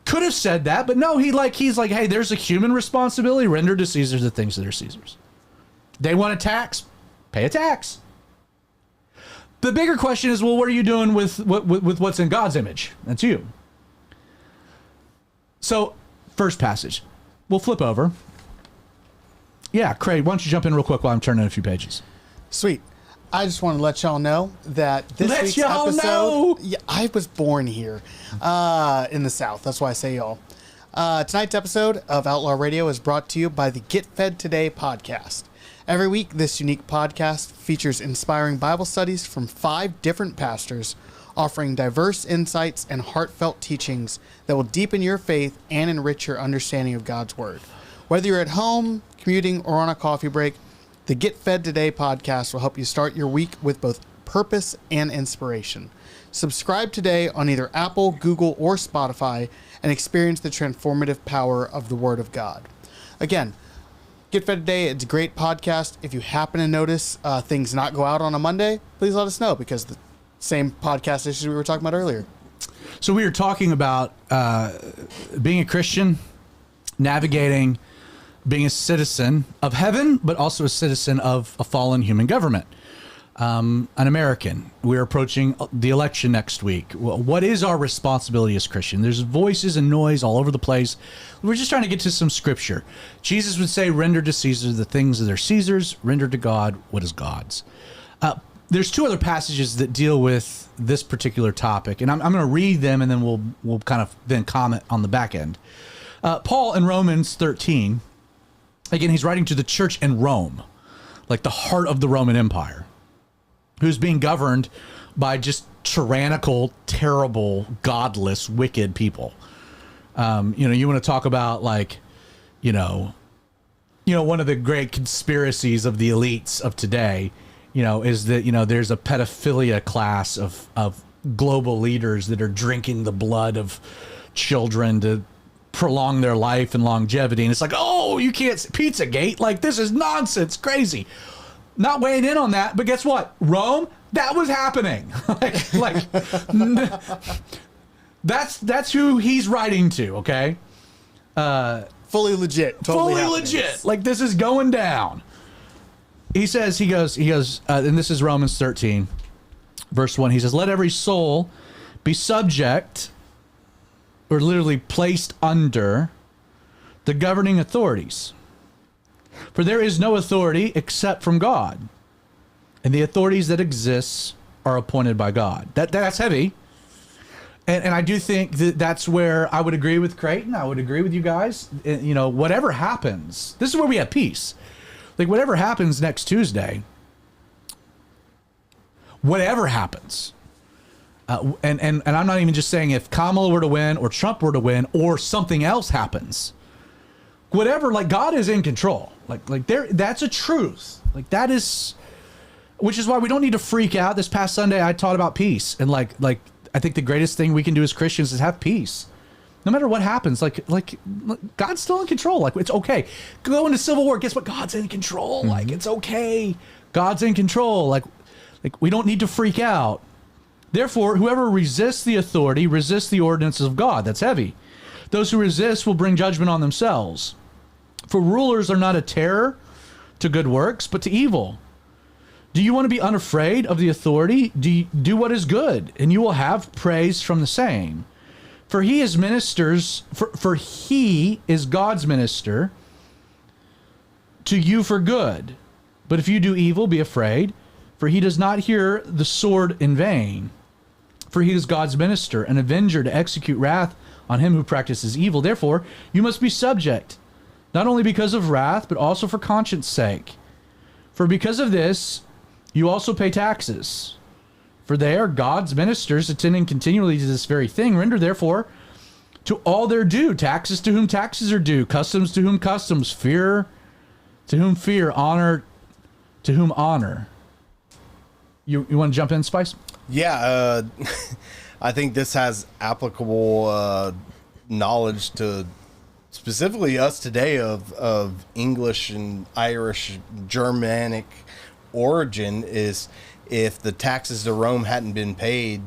Could have said that, but no, he's like, "Hey, there's a human responsibility. Render to Caesar the things that are Caesar's. They want a tax, pay a tax." The bigger question is, well, what are you doing with what's in God's image? That's you. So, first passage. We'll flip over. Yeah, Craig, why don't you jump in real quick while I'm turning a few pages? Sweet. I just want to let y'all know that this week's episode... Yeah, I was born here in the South. That's why I say y'all. Tonight's episode of Outlaw Radio is brought to you by the Get Fed Today podcast. Every week, this unique podcast features inspiring Bible studies from 5 different pastors, offering diverse insights and heartfelt teachings that will deepen your faith and enrich your understanding of God's Word. Whether you're at home, commuting, or on a coffee break, the Get Fed Today podcast will help you start your week with both purpose and inspiration. Subscribe today on either Apple, Google, or Spotify and experience the transformative power of the Word of God. Again, Get Fed Today, it's a great podcast. If you happen to notice things not go out on a Monday, please let us know, because the same podcast issues we were talking about earlier. So we were talking about being a Christian, navigating, being a citizen of heaven, but also a citizen of a fallen human government. An American. We're approaching the election next week. What is our responsibility as Christian? There's voices and noise all over the place. We're just trying to get to some scripture. Jesus would say, render to Caesar the things that are Caesar's, render to God what is God's. There's 2 other passages that deal with this particular topic, and I'm going to read them, and then we'll kind of then comment on the back end. Paul in Romans 13, again, he's writing to the church in Rome, like the heart of the Roman Empire, who's being governed by just tyrannical, terrible, godless, wicked people. You want to talk about one of the great conspiracies of the elites of today, is that, there's a pedophilia class of global leaders that are drinking the blood of children to prolong their life and longevity. And it's like, oh, you can't, Pizzagate, like, this is nonsense, crazy. Not weighing in on that, but guess what? Rome, that was happening. That's who he's writing to, okay? Fully legit. Totally fully legit. Like, this is going down. He goes, and this is Romans 13, verse 1. He says, let every soul be subject, or literally placed under, the governing authorities. For there is no authority except from God, and the authorities that exist are appointed by God. That's heavy. And I do think that's where I would agree with Creighton. I would agree with you guys. Whatever happens, this is where we have peace. Like, whatever happens next Tuesday, whatever happens, and I'm not even just saying if Kamala were to win or Trump were to win or something else happens, whatever, like, God is in control. Like that's a truth. Like, that is, which is why we don't need to freak out. This past Sunday, I taught about peace, and like I think the greatest thing we can do as Christians is have peace. No matter what happens, like God's still in control. Like, it's okay. Go into civil war. Guess what? God's in control. Mm-hmm. Like, it's okay. God's in control. Like we don't need to freak out. Therefore, whoever resists the authority resists the ordinances of God. That's heavy. Those who resist will bring judgment on themselves. For rulers are not a terror to good works, but to evil. Do you want to be unafraid of the authority? Do what is good, and you will have praise from the same. For he is ministers, for he is God's minister to you for good. But if you do evil, be afraid, for he does not hear the sword in vain. For he is God's minister, an avenger to execute wrath on him who practices evil. Therefore, you must be subject, not only because of wrath, but also for conscience sake. For because of this, you also pay taxes. For they are God's ministers, attending continually to this very thing. Render, therefore, to all their due. Taxes to whom taxes are due. Customs to whom customs. Fear to whom fear. Honor to whom honor. You want to jump in, Spice? Yeah, I think this has applicable knowledge to specifically us today of English and Irish, Germanic origin. Is if the taxes to Rome hadn't been paid,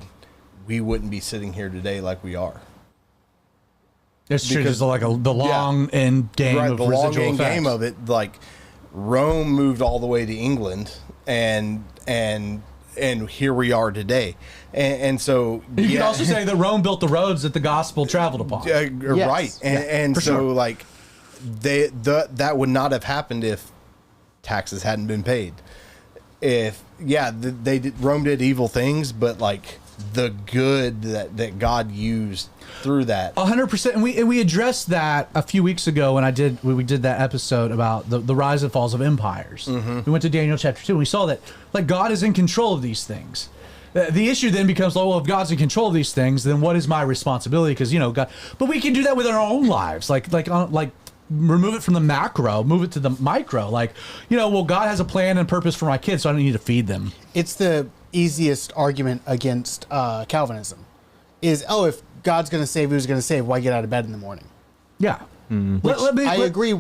we wouldn't be sitting here today like we are. It's true. Because like the long end game, right, of the long end game of it. Like, Rome moved all the way to England, and here we are today. And so you can also say that Rome built the roads that the gospel traveled upon. Yes. Right. And so sure. Like that would not have happened if taxes hadn't been paid. If Rome did evil things, but like the good that God used through that. 100%. And we addressed that a few weeks ago when we did that episode about the rise and falls of empires. Mm-hmm. We went to Daniel chapter 2 and we saw that like God is in control of these things. The issue then becomes, well, if God's in control of these things, then what is my responsibility? Because, God, but we can do that with our own lives. Like remove it from the macro, move it to the micro. Like, well, God has a plan and purpose for my kids, so I don't need to feed them. It's the easiest argument against Calvinism is, if God's going to save who's going to save, why get out of bed in the morning? Yeah. Mm. I agree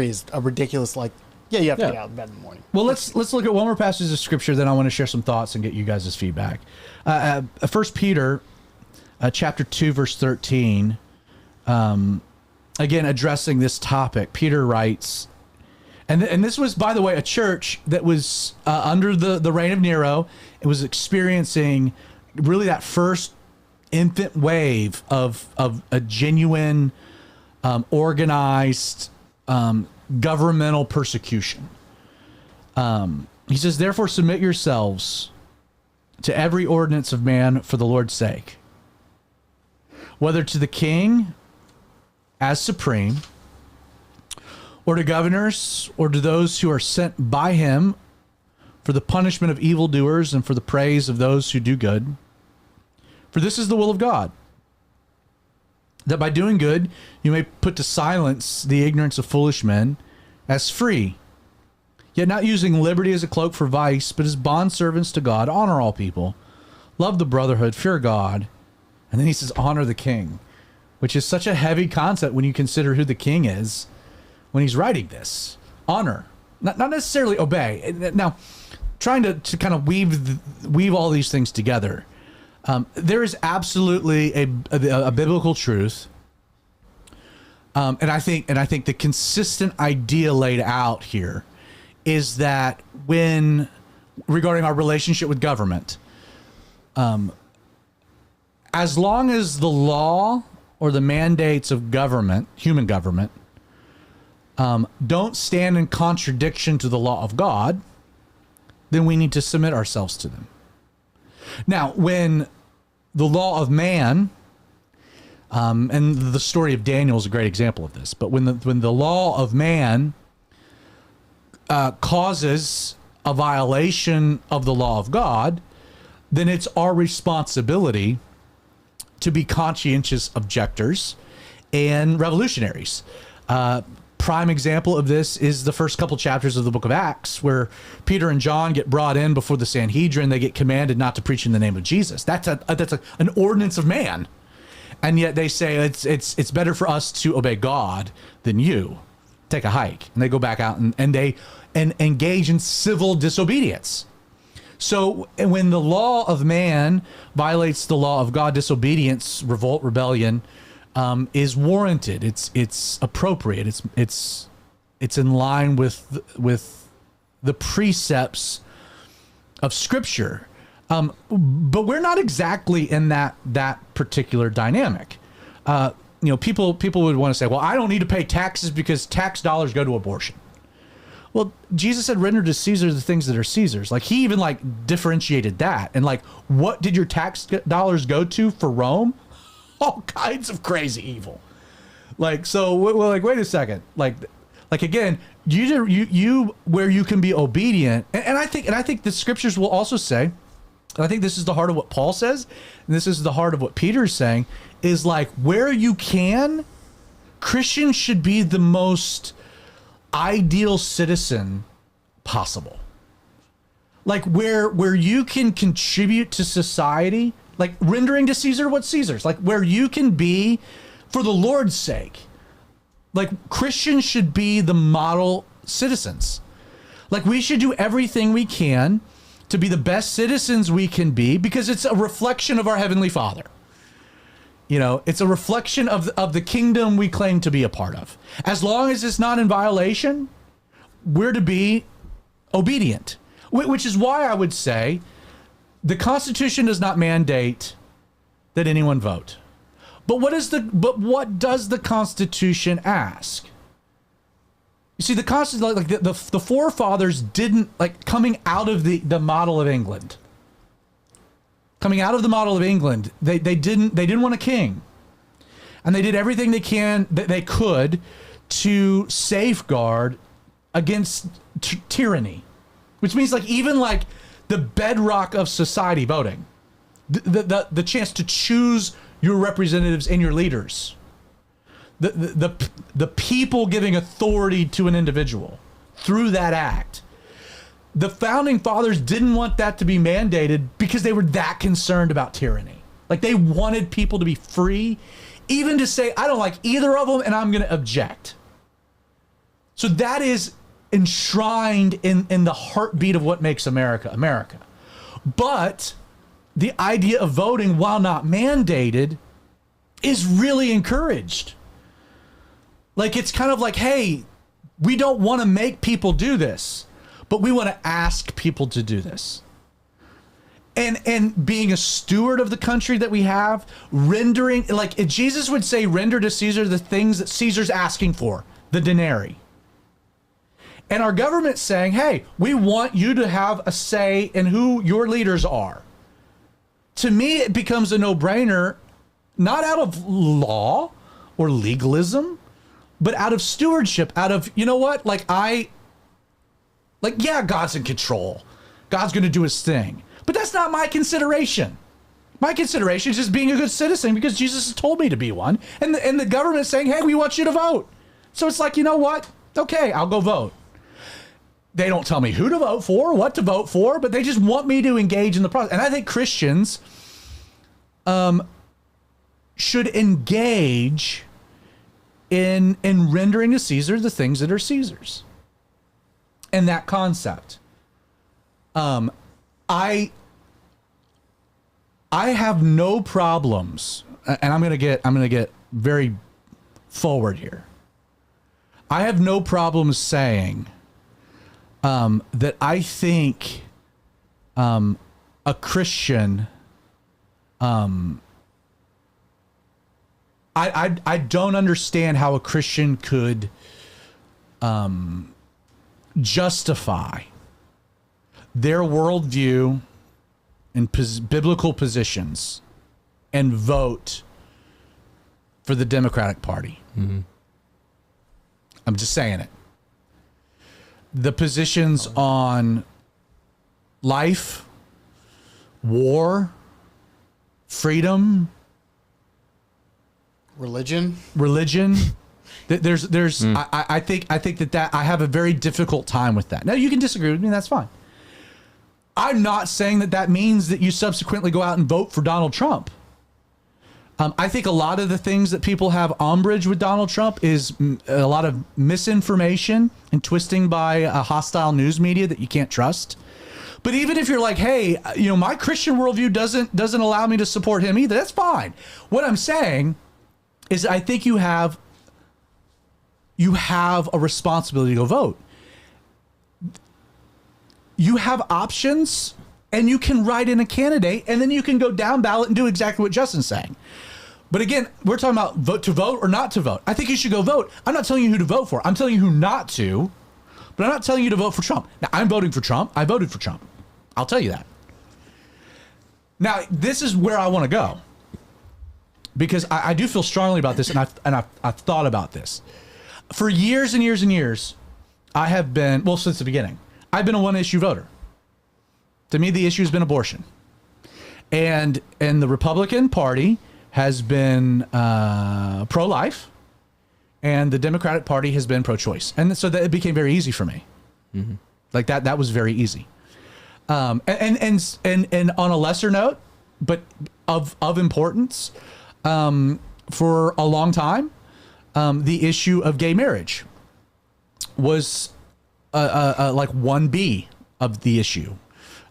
is a ridiculous, you have to get out of bed in the morning. Well, let's look at one more passage of scripture, then I want to share some thoughts and get you guys' feedback. 1 Peter chapter 2, verse 13, again, addressing this topic. Peter writes, and this was, by the way, a church that was under the reign of Nero. It was experiencing really that first infant wave of a genuine, organized, governmental persecution. He says, therefore submit yourselves to every ordinance of man for the Lord's sake, whether to the king as supreme, or to governors, or to those who are sent by him for the punishment of evildoers and for the praise of those who do good. For this is the will of God, that by doing good you may put to silence the ignorance of foolish men, as free, yet not using liberty as a cloak for vice, but as bondservants to God. Honor all people, love the brotherhood, fear God. And then he says, honor the king, which is such a heavy concept when you consider who the king is when he's writing this. Honor, not necessarily obey. Now, trying to kind of weave all these things together. There is absolutely a biblical truth, and I think the consistent idea laid out here is that when regarding our relationship with government, as long as the law or the mandates of government, human government, don't stand in contradiction to the law of God, then we need to submit ourselves to them. Now, when the law of man, and the story of Daniel is a great example of this, but when the law of man causes a violation of the law of God, then it's our responsibility to be conscientious objectors and revolutionaries. Prime example of this is the first couple chapters of the book of Acts, where Peter and John get brought in before the Sanhedrin. They get commanded not to preach in the name of Jesus. That's an ordinance of man, and yet they say it's better for us to obey God than you. Take a hike, and they go back out and they engage in civil disobedience. So when the law of man violates the law of God, disobedience, revolt, rebellion, is warranted. It's appropriate. It's in line with the precepts of Scripture. But we're not exactly in that particular dynamic. People would want to say, well, I don't need to pay taxes because tax dollars go to abortion. Well, Jesus said, render to Caesar the things that are Caesar's. Like, he even differentiated that. And what did your tax dollars go to for Rome? All kinds of crazy evil. So wait a second. Again, you where you can be obedient. And I think the scriptures will also say, and I think this is the heart of what Paul says, and this is the heart of what Peter's saying, is where you can, Christians should be the most ideal citizen possible. Where you can contribute to society, rendering to Caesar what's Caesar's, where you can be for the Lord's sake. Christians should be the model citizens. We should do everything we can to be the best citizens we can be, because it's a reflection of our Heavenly Father. It's a reflection of the kingdom we claim to be a part of. As long as it's not in violation, we're to be obedient, which is why I would say the Constitution does not mandate that anyone vote. But what does the Constitution ask? You see, the Constitution, the forefathers didn't, coming out of the model of England, coming out of the model of England, they didn't want a king, and they did everything they could to safeguard against tyranny, which means like even like the bedrock of society, voting, the chance to choose your representatives and your leaders, the people giving authority to an individual through that act. The founding fathers didn't want that to be mandated because they were that concerned about tyranny. Like they wanted people to be free, even to say, I don't like either of them and I'm going to object. So that is enshrined in the heartbeat of what makes America, America. But the idea of voting, while not mandated, is really encouraged. Like it's kind of like, hey, we don't want to make people do this, but we want to ask people to do this. And being a steward of the country that we have, rendering, like if Jesus would say, render to Caesar the things that Caesar's asking for, the denarii. And our government's saying, hey, we want you to have a say in who your leaders are. To me, it becomes a no-brainer, not out of law or legalism, but out of stewardship, out of, you know what, yeah, God's in control. God's going to do his thing. But that's not my consideration. My consideration is just being a good citizen because Jesus has told me to be one. And the government's saying, hey, we want you to vote. So it's like, you know what? Okay, I'll go vote. They don't tell me who to vote for, what to vote for, but they just want me to engage in the process. And I think Christians should engage in rendering to Caesar the things that are Caesar's. And that concept. I have no problems, and I'm gonna get very forward here. I have no problems saying that I think a Christian, I don't understand how a Christian could justify their worldview and biblical positions and vote for the Democratic Party. Mm-hmm. I'm just saying it. The positions on life, war, freedom, religion. There's I think that I have a very difficult time with that. Now you can disagree with me, that's fine. I'm not saying that means that you subsequently go out and vote for Donald Trump. I think a lot of the things that people have umbrage with Donald Trump is a lot of misinformation and twisting by a hostile news media that you can't trust. But even if you're like, hey, you know, my Christian worldview doesn't allow me to support him either, that's fine. What I'm saying is I think you have a responsibility to go vote. You have options, and you can write in a candidate, and then you can go down ballot and do exactly what Justin's saying. But again, we're talking about vote or not to vote. I think you should go vote. I'm not telling you who to vote for. I'm telling you who not to, but I'm not telling you to vote for Trump. Now, I'm voting for Trump. I voted for Trump. I'll tell you that. Now, this is where I want to go, because I do feel strongly about this, and I've thought about this. For years and years and years, I have been, well, since the beginning, I've been a one-issue voter. To me, the issue has been abortion. And the Republican Party has been pro-life, and the Democratic Party has been pro-choice. And so that it became very easy for me. Mm-hmm. Like that was very easy. And on a lesser note, but of importance, for a long time, the issue of gay marriage was like 1B of the issue.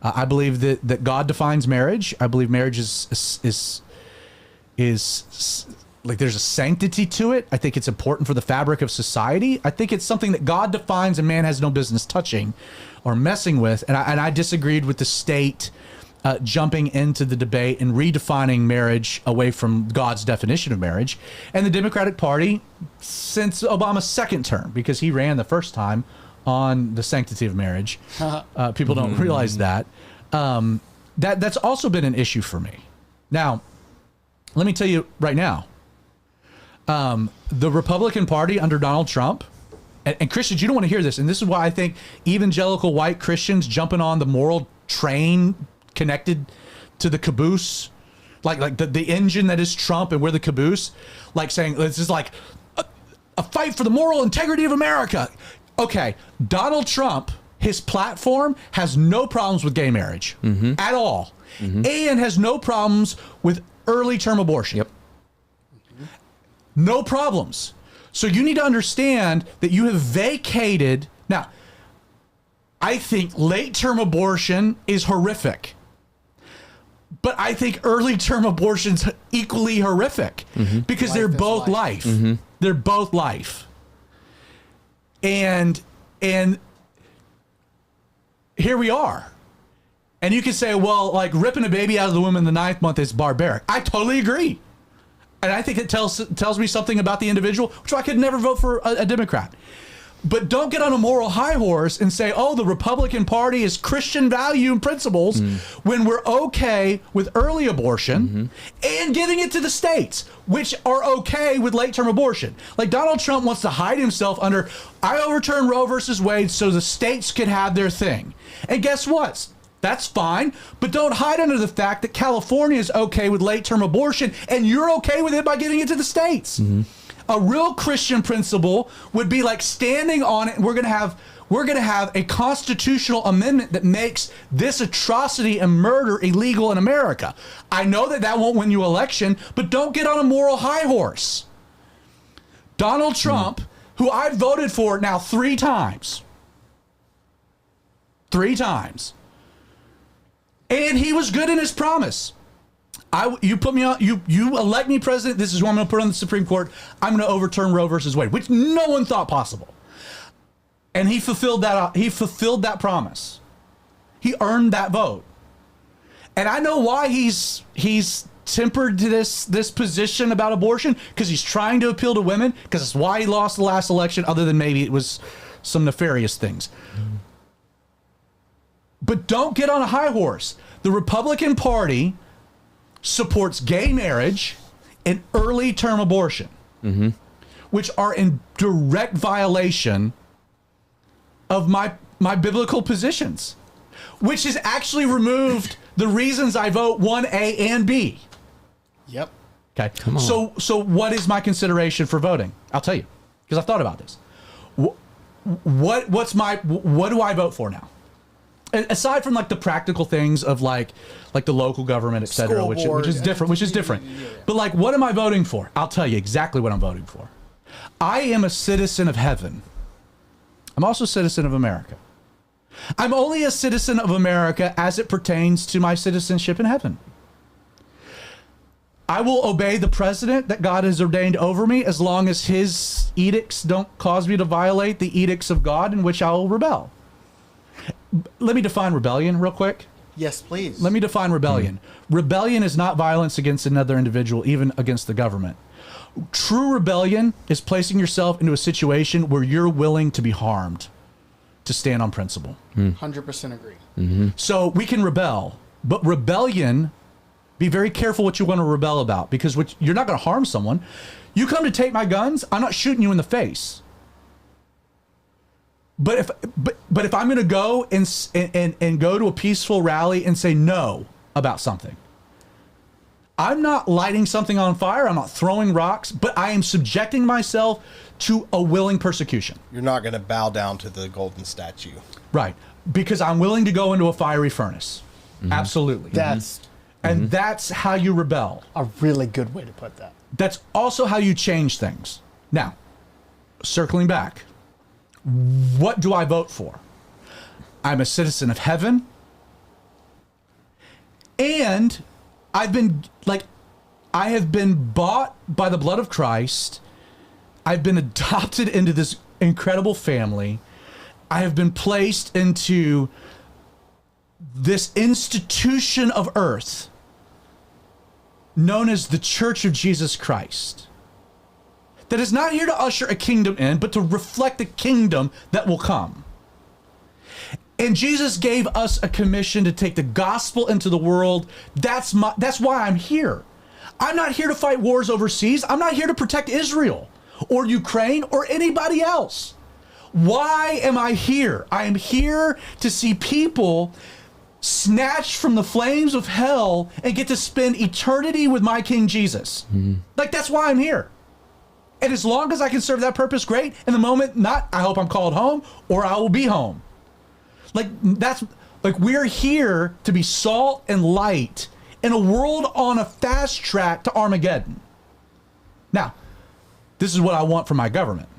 I believe that God defines marriage. I believe marriage is like there's a sanctity to it. I think it's important for the fabric of society. I think it's something that God defines and man has no business touching or messing with. And I disagreed with the state jumping into the debate and redefining marriage away from God's definition of marriage. And the Democratic Party, since Obama's second term, because he ran the first time on the sanctity of marriage, people don't realize that. That's also been an issue for me. Now, let me tell you right now, the Republican Party under Donald Trump, and Christians, you don't want to hear this, and this is why I think evangelical white Christians jumping on the moral train connected to the caboose, like the engine that is Trump, and we're the caboose, like saying this is like a fight for the moral integrity of America. Okay, Donald Trump, his platform has no problems with gay marriage at all, and has no problems with early term abortion. Yep. No problems. So you need to understand that you have vacated. Now, I think late term abortion is horrific, but I think early term abortion's equally horrific because they're both life. They're both life. And here we are. And you can say, well, like ripping a baby out of the womb in the 9th month is barbaric. I totally agree. And I think it tells me something about the individual, which I could never vote for a Democrat. But don't get on a moral high horse and say, oh, the Republican Party is Christian value and principles when we're okay with early abortion and giving it to the states, which are okay with late-term abortion. Like Donald Trump wants to hide himself under, I overturned Roe versus Wade so the states could have their thing. And guess what? That's fine, but don't hide under the fact that California is okay with late-term abortion and you're okay with it by giving it to the states. A real Christian principle would be like standing on it. We're going to have a constitutional amendment that makes this atrocity and murder illegal in America. I know that won't win you election, but don't get on a moral high horse. Donald Trump, who I've voted for now 3 times. 3 times. And he was good in his promise. You put me on. You elect me president. This is who I'm going to put on the Supreme Court. I'm going to overturn Roe versus Wade, which no one thought possible. And he fulfilled that. He fulfilled that promise. He earned that vote. And I know why he's tempered to this position about abortion, because he's trying to appeal to women. Because it's why he lost the last election. Other than maybe it was some nefarious things. But don't get on a high horse. The Republican Party supports gay marriage and early term abortion, which are in direct violation of my biblical positions, which has actually removed the reasons I vote 1A and B. Yep. Okay. Come on. So what is my consideration for voting? I'll tell you, because I've thought about this. What do I vote for now? Aside from like the practical things of like the local government, et cetera, which is different. Yeah. But like, what am I voting for? I'll tell you exactly what I'm voting for. I am a citizen of heaven. I'm also a citizen of America. I'm only a citizen of America as it pertains to my citizenship in heaven. I will obey the president that God has ordained over me as long as his edicts don't cause me to violate the edicts of God, in which I will rebel. Let me define rebellion real quick. Yes, please. Let me define rebellion. Rebellion is not violence against another individual, even against the government. True rebellion is placing yourself into a situation where you're willing to be harmed to stand on principle. 100% agree. So we can rebel, but rebellion, be very careful what you want to rebel about, because you're not going to harm someone. You come to take my guns, I'm not shooting you in the face. But if I'm going to go and go to a peaceful rally and say no about something, I'm not lighting something on fire. I'm not throwing rocks, but I am subjecting myself to a willing persecution. You're not going to bow down to the golden statue. Right. Because I'm willing to go into a fiery furnace. Absolutely. That's how you rebel. A really good way to put that. That's also how you change things. Now, circling back. What do I vote for? I'm a citizen of heaven. And I have been bought by the blood of Christ. I've been adopted into this incredible family. I have been placed into this institution of earth known as the Church of Jesus Christ. That is not here to usher a kingdom in, but to reflect the kingdom that will come. And Jesus gave us a commission to take the gospel into the world. That's why I'm here. I'm not here to fight wars overseas. I'm not here to protect Israel or Ukraine or anybody else. Why am I here? I am here to see people snatched from the flames of hell and get to spend eternity with my King Jesus. Like, that's why I'm here. And as long as I can serve that purpose, great. In the moment, not, I hope I'm called home or I will be home. Like, we're here to be salt and light in a world on a fast track to Armageddon. Now, this is what I want for my government.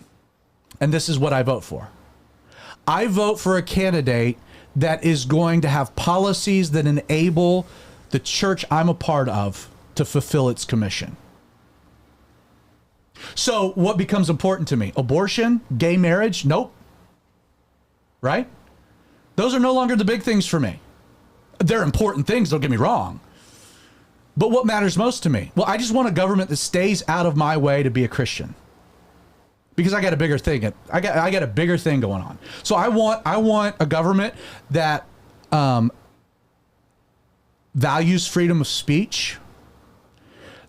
And this is what I vote for. I vote for a candidate that is going to have policies that enable the church I'm a part of to fulfill its commission. So what becomes important to me? Abortion? Gay marriage? Nope. Right? Those are no longer the big things for me. They're important things, don't get me wrong. But what matters most to me? Well, I just want a government that stays out of my way to be a Christian. Because I got a bigger thing. I got a bigger thing going on. So I want a government that values freedom of speech,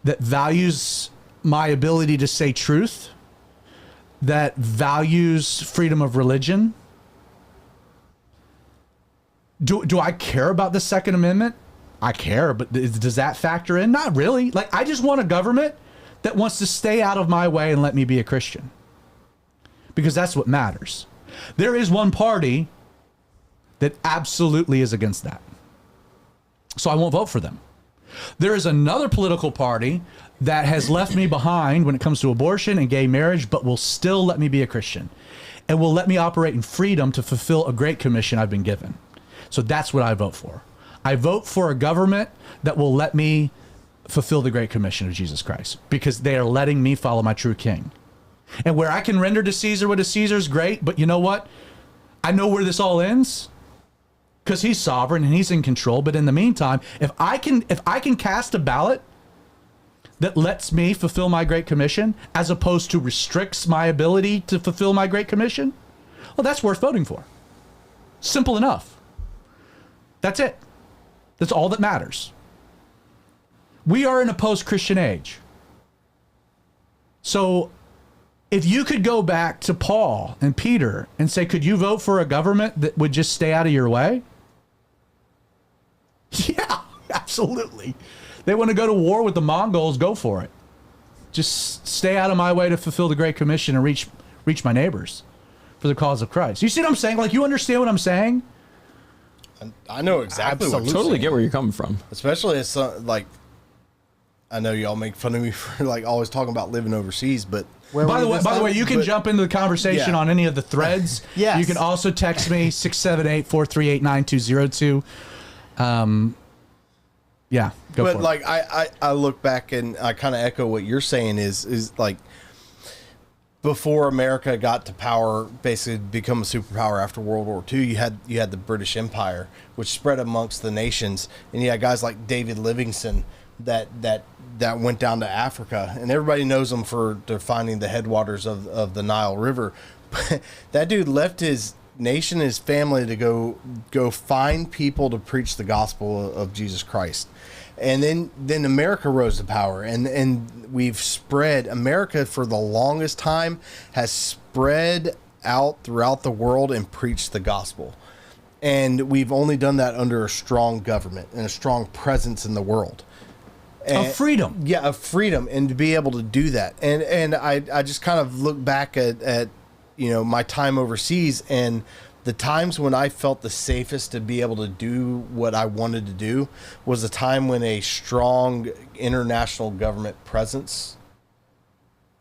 that values my ability to say truth, that values freedom of religion. Do I care about the Second Amendment? I care, but does that factor in? Not really. Like, I just want a government that wants to stay out of my way and let me be a Christian. Because that's what matters. There is one party that absolutely is against that. So I won't vote for them. There is another political party that has left me behind when it comes to abortion and gay marriage, but will still let me be a Christian and will let me operate in freedom to fulfill a great commission I've been given. So that's what I vote for. I vote for a government that will let me fulfill the great commission of Jesus Christ because they are letting me follow my true king. And where I can render to Caesar what is Caesar's, great. But you know what? I know where this all ends because he's sovereign and he's in control. But in the meantime, if I can cast a ballot that lets me fulfill my great commission as opposed to restricts my ability to fulfill my great commission, well, that's worth voting for. Simple enough. That's it. That's all that matters. We are in a post-Christian age. So if you could go back to Paul and Peter and say, could you vote for a government that would just stay out of your way? Yeah, absolutely. They want to go to war with the Mongols, go for it. Just stay out of my way to fulfill the Great Commission and reach my neighbors for the cause of Christ. You see what I'm saying? Like, you understand what I'm saying? I know exactly what I totally get where you're coming from. Especially as like, I know y'all make fun of me for like always talking about living overseas, but by the way, you can jump into the conversation on any of the threads. Yes. You can also text me 678-438-9202. Yeah, go for it. But like I look back and I kind of echo what you're saying is like before America got to power, basically become a superpower after World War II, you had the British Empire, which spread amongst the nations, and you had guys like David Livingstone that went down to Africa, and everybody knows him for finding the headwaters of the Nile River. But that dude left his nation, his family to go find people to preach the gospel of Jesus Christ. And then America rose to power, and we've spread. America for the longest time has spread out throughout the world and preached the gospel. And we've only done that under a strong government and a strong presence in the world. Of freedom. Yeah, of freedom, and to be able to do that. And I just kind of look back at my time overseas, and the times when I felt the safest to be able to do what I wanted to do was a time when a strong international government presence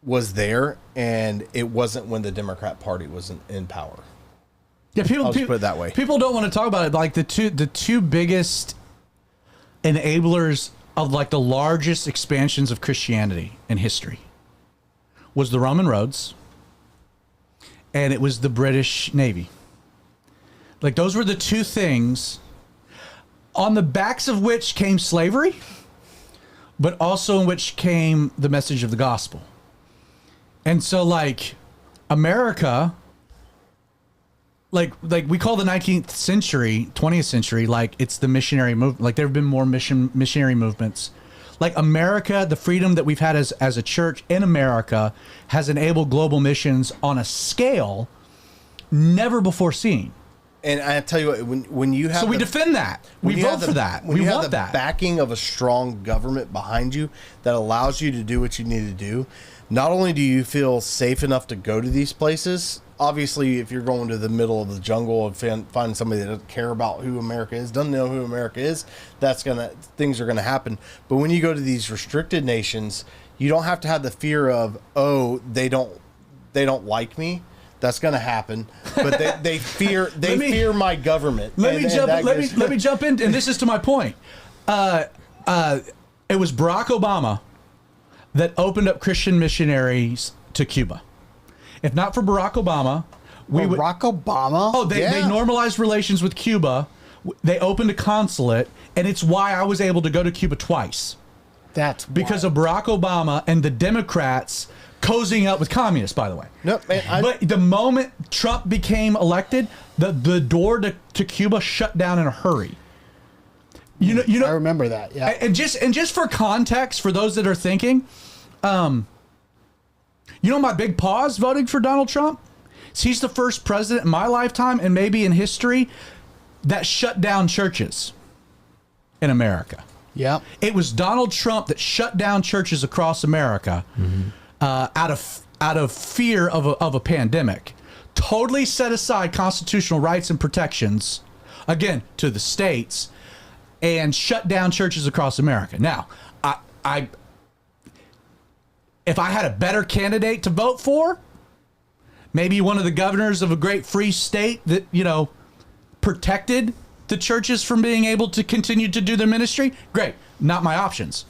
was there, and it wasn't when the Democrat Party was in power. Yeah, I'll just put it that way. People don't want to talk about it. Like the two biggest enablers of like the largest expansions of Christianity in history was the Roman roads, and it was the British Navy. Like, those were the two things on the backs of which came slavery, but also in which came the message of the gospel. And so, like, America, like we call the 19th century, 20th century, like it's the missionary movement. Like there have been more missionary movements. Like America, the freedom that we've had as a church in America has enabled global missions on a scale never before seen. And I tell you what, when you have, so we defend that. We vote for that. We want that backing of a strong government behind you that allows you to do what you need to do. Not only do you feel safe enough to go to these places, obviously, if you're going to the middle of the jungle and find somebody that doesn't care about who America is, doesn't know who America is, things are gonna happen. But when you go to these restricted nations, you don't have to have the fear of, oh, they don't like me. That's gonna happen. But they fear my government. Let me jump in, and this is to my point. It was Barack Obama that opened up Christian missionaries to Cuba. If not for Barack Obama, Barack Obama? Oh, they normalized relations with Cuba. They opened a consulate, and it's why I was able to go to Cuba twice. That's because wild. of Barack Obama and the Democrats cozying up with communists, by the way. No, man, but the moment Trump became elected, the door to Cuba shut down in a hurry. You know, I remember that. Yeah. And just for context, for those that are thinking, you know, my big pause voting for Donald Trump? He's the first president in my lifetime and maybe in history that shut down churches in America. Yeah. It was Donald Trump that shut down churches across America out of fear of a pandemic. Totally set aside constitutional rights and protections, again, to the states, and shut down churches across America. Now, if I had a better candidate to vote for, maybe one of the governors of a great free state that, you know, protected the churches from being able to continue to do their ministry, great. Not my options.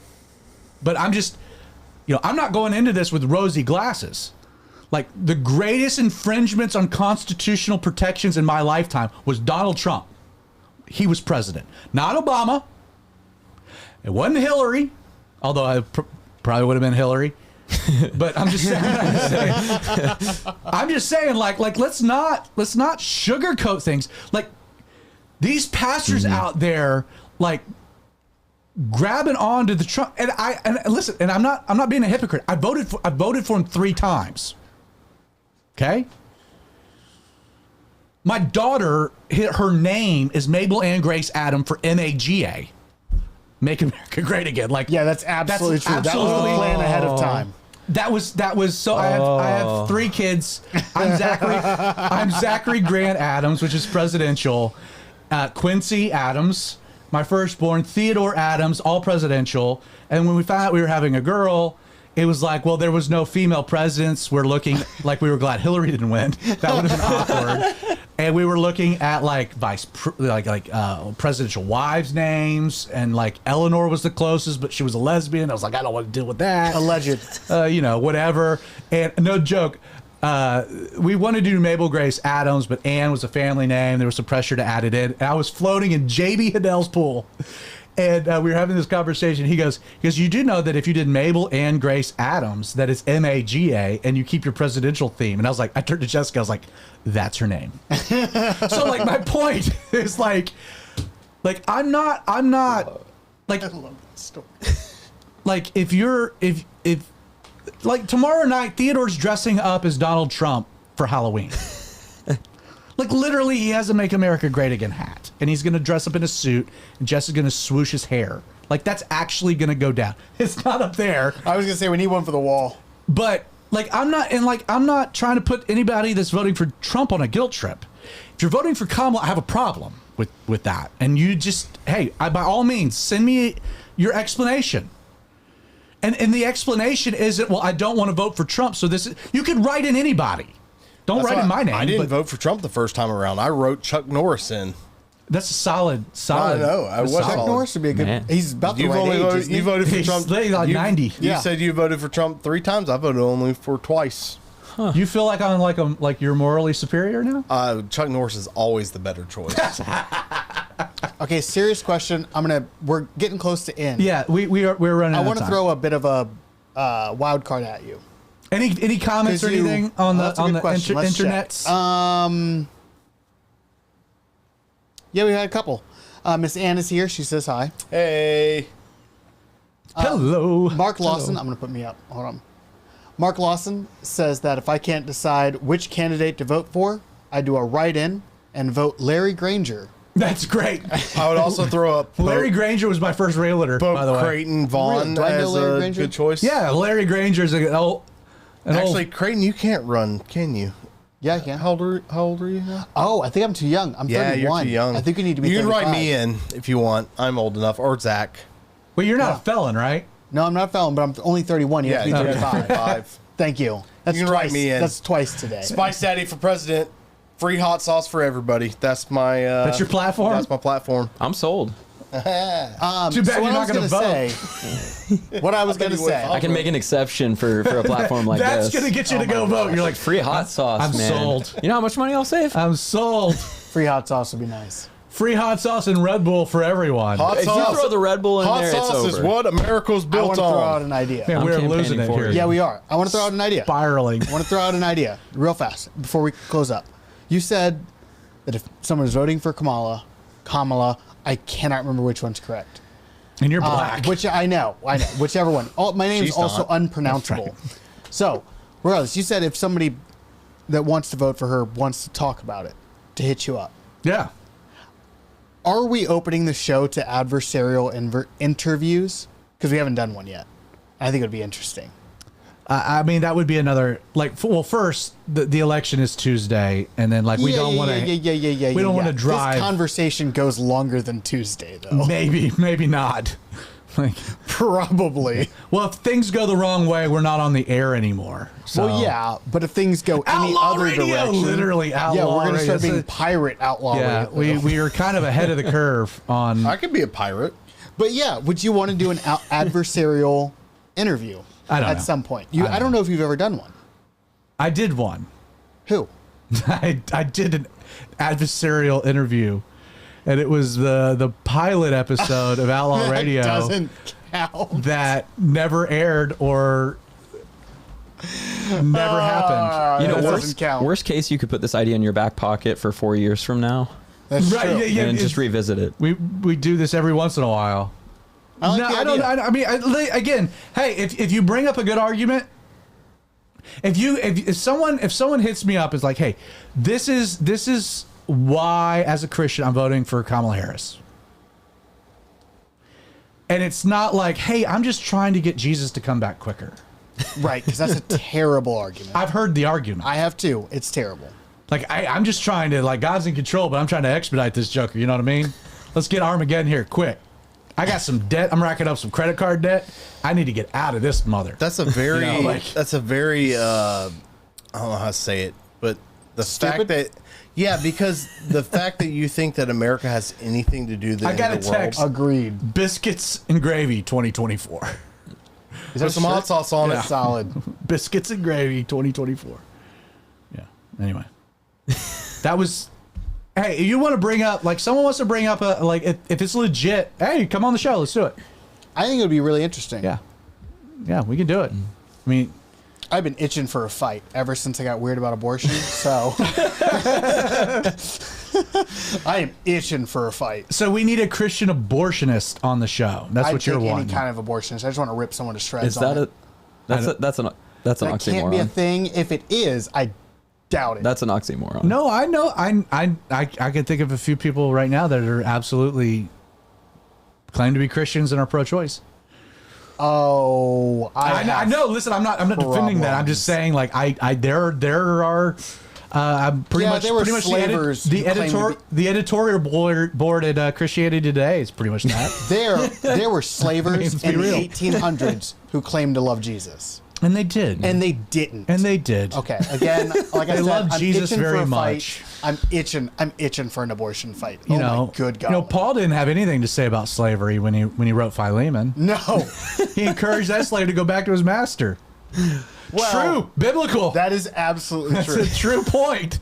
But I'm just, you know, I'm not going into this with rosy glasses. Like, the greatest infringements on constitutional protections in my lifetime was Donald Trump. He was president. Not Obama. It wasn't Hillary, although I probably would have been Hillary. But I'm just saying. I'm just saying, like let's not sugarcoat things. Like, these pastors out there, like, grabbing onto the Trump, and listen, and I'm not being a hypocrite. I voted for him 3 times. Okay. My daughter, her name is Mabel Ann Grace Adam for MAGA. Make America Great Again. Like, yeah, that's absolutely true. That was the plan ahead of time. That was so. I have 3 kids. I'm Zachary Grant Adams, which is presidential. Quincy Adams, my firstborn. Theodore Adams, all presidential. And when we found out we were having a girl, it was like, well, there was no female presidents. We're looking like we were glad Hillary didn't win. That would have been awkward. And we were looking at like presidential wives' names, and like Eleanor was the closest, but she was a lesbian. I was like, I don't want to deal with that. Alleged. You know, whatever. And no joke. We wanted to do Mabel Grace Adams, but Ann was a family name. There was some pressure to add it in. And I was floating in JB Hiddell's pool. And we were having this conversation. He goes, you do know that if you did Mabel Ann Grace Adams, that is MAGA, and you keep your presidential theme. And I turned to Jessica, I was like, that's her name. So, like, my point is, like I'm not, like, I love that story. Like, if like, tomorrow night, Theodore's dressing up as Donald Trump for Halloween. Like, literally, he has a Make America Great Again hat. And he's going to dress up in a suit, and Jess is going to swoosh his hair. Like, that's actually going to go down. It's not up there. I was going to say, we need one for the wall. But, like, I'm not trying to put anybody that's voting for Trump on a guilt trip. If you're voting for Kamala, I have a problem with that. And you just, hey, by all means, send me your explanation. And the explanation isn't, well, I don't want to vote for Trump, so this is, you could write in anybody. Don't write in my name. I didn't vote for Trump the first time around. I wrote Chuck Norris in. That's a solid. I know. I was Chuck Norris would be a good. Man. He's about the right age. You voted for Trump. He's like 90. You said you voted for Trump 3 times. I voted only for twice. Huh. You feel like I'm like you're morally superior now? Chuck Norris is always the better choice. Okay, serious question. We're getting close to end. Yeah, we're running. I want to throw a bit of a wild card at you. Any comments or anything on the internets? Yeah, we had a couple. Miss Ann is here. She says hi. Hey. Hello. Mark Lawson, I'm going to put me up. Hold on. Mark Lawson says that if I can't decide which candidate to vote for, I do a write-in and vote Larry Granger. That's great. I would also throw up Larry Granger was my first realtor, by the way. Creighton Vaughn Really? Do I know as Larry a Granger? good choice. Yeah, Larry Granger's Actually, Creighton, you can't run, can you? Yeah, I can. How old are you now? Oh, I think I'm too young. I'm 31. You're too young. I think you need to be You can 35. write me in if you want. I'm old enough. Or Zach. Well, you're not a felon, right? No, I'm not a felon, but I'm only 31. You have to be 35. 35. Thank you. That's You can twice. write me in. That's twice today. Spice Daddy for president. Free hot sauce for everybody. That's my. That's your platform? That's my platform. I'm sold. Too bad So you're what not I going was to gonna vote. say, what I was going to say. I can make an exception for a platform like That's this. going to get you to go vote. You're like, Free hot sauce, I'm man. sold. You know how much money I'll save? I'm sold. Free hot sauce would be nice. Free hot sauce and Red Bull for everyone. Hot If you sauce. throw the Red Bull in Hot there, it's sauce is over. what America's I built want to throw out on. an idea. Man, I'm we're campaigning losing it for here. you. Yeah, we are. I want to throw out an idea. Spiraling. I want to throw out an idea real fast before we close up. You said that if someone is voting for Kamala, I cannot remember which one's correct. And you're black. Which I know, whichever one. My name's She's also not. unpronounceable. So, regardless, you said if somebody that wants to vote for her wants to talk about it, to hit you up. Yeah. Are we opening the show to adversarial interviews? Because we haven't done one yet. I think it would be interesting. I mean, that would be another, first, the election is Tuesday, and then, we don't want to... We don't want to drive... This conversation goes longer than Tuesday, though. Maybe not. Probably. Well, if things go the wrong way, we're not on the air anymore. So. Well, yeah, but if things go any Outlaw other Radio, direction... literally Outlaw Yeah, we're going to start Radio. being pirate Outlaw Yeah, Radio. we are kind of ahead of the curve on... I could be a pirate. But yeah, would you want to do an adversarial interview I don't at know. some point? I don't know if you've ever done one. I did one. Who? I did an adversarial interview, and it was the pilot episode of Outlaw Radio That doesn't count. that never aired or never happened. You know, That doesn't count. worst case, you could put this idea in your back pocket for 4 years from now That's Right, true. yeah, and just revisit it. We do this every once in a while. I like No, the I don't. idea. I mean, again, hey, if you bring up a good argument, if someone hits me up, is like, hey, this is why as a Christian I'm voting for Kamala Harris, and it's not like, hey, I'm just trying to get Jesus to come back quicker. Right, because that's a terrible argument. I've heard the argument. I have too. It's terrible. Like I'm just trying to, God's in control, but I'm trying to expedite this joker. You know what I mean? Let's get Armageddon here quick. I got some debt. I'm racking up some credit card debt. I need to get out of this mother. That's a very, You know, like- I don't know how to say it, but the Stupid? fact that, because the fact that you think that America has anything to do with the I end got of a the world. text. Agreed. Biscuits and gravy 2024. Is Put some hot sauce on it. Solid. Biscuits and gravy 2024. Yeah. Anyway, that was. Hey, you want to bring up, someone wants to bring up if it's legit, hey, come on the show, let's do it. I think it would be really interesting. Yeah. Yeah, we can do it. I mean, I've been itching for a fight ever since I got weird about abortion, so I am itching for a fight. so we need a Christian abortionist on the show. That's I'd what you're take any wanting. kind of abortionist. I just want to rip someone to shreds. Is that on it. that's an That can't be a oxymoron. thing. If it is, I doubt it. That's an oxymoron. No, I know. I can think of a few people right now that are absolutely claim to be Christians and are pro-choice. Oh, I know. Listen, I'm not defending that. I'm just saying, there are. I'm pretty much there were pretty much slavers the who claimed to the editorial board at Christianity Today is pretty much that. There were slavers Let's be in the real. 1800s who claimed to love Jesus, And they did. and they didn't. And they did. Okay, again, like I They said, love I'm Jesus itching very for a much. fight. I'm itching for an abortion fight. You Oh know, my good God. Paul didn't have anything to say about slavery when he wrote Philemon. No. He encouraged that slave to go back to his master. Well, True, biblical. That is absolutely That's true. a true point.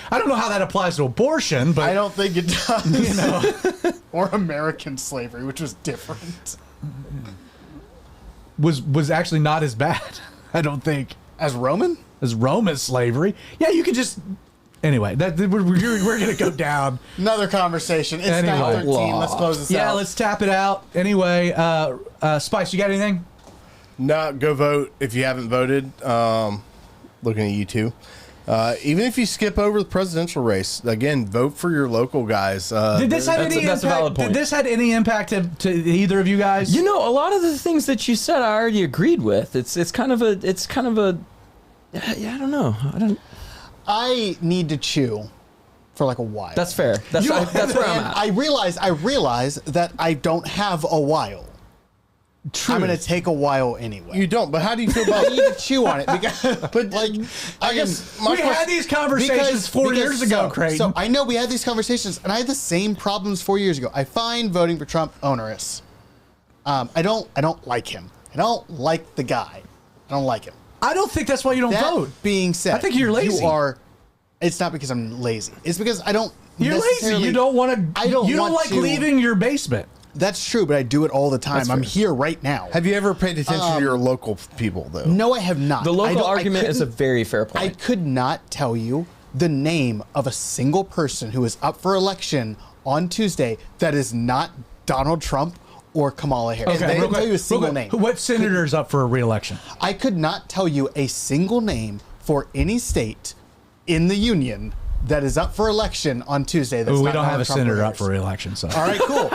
I don't know how that applies to abortion, but I don't think it does. you know, Or American slavery, which was different. was actually not as bad. I don't think As Roman? as Roman slavery. Yeah, you could just Anyway, we're gonna go down. Another conversation. It's Anyway. 9:13. Let's close this out. Yeah, let's tap it out. Anyway, Spice, you got anything? No, go vote if you haven't voted. Looking at you two. Even if you skip over the presidential race, again, vote for your local guys. Did this have any that's impact? a valid point. Did this had any impact to either of you guys? You know, a lot of the things that you said, I already agreed with. It's kind of a. Yeah, I don't know. I need to chew for like a while. That's fair. That's where I'm at. I realize that I don't have a while. True. I'm going to take a while anyway. You don't, but how do you feel I about need to chew on it because, but like, I guess my we had these conversations 4 years ago, Creighton. So I know we had these conversations, and I had the same problems 4 years ago. I find voting for Trump onerous. I don't like him. I don't like the guy. I don't like him. I don't think that's why you don't That vote. being said, I think you're lazy. You are. It's not because I'm lazy. It's because I don't. You're lazy. necessarily- You don't want to. I don't You don't want like to- leaving your basement. That's true, but I do it all the time. That's I'm fair. here right now. Have you ever paid attention to your local people, though? No, I have not. The I local don't- I argument is a couldn't- very fair I point. could not tell you the name of a single person who is up for election on Tuesday that is not Donald Trump or Kamala Harris. Okay, I real couldn't tell quick, you a single real name. quick. What senator's up for a re-election? I could not tell you a single name for any state in the union that is up for election on Tuesday. That's We not don't have a Donald Trump or senator up Harris. for re-election, so. All right, cool.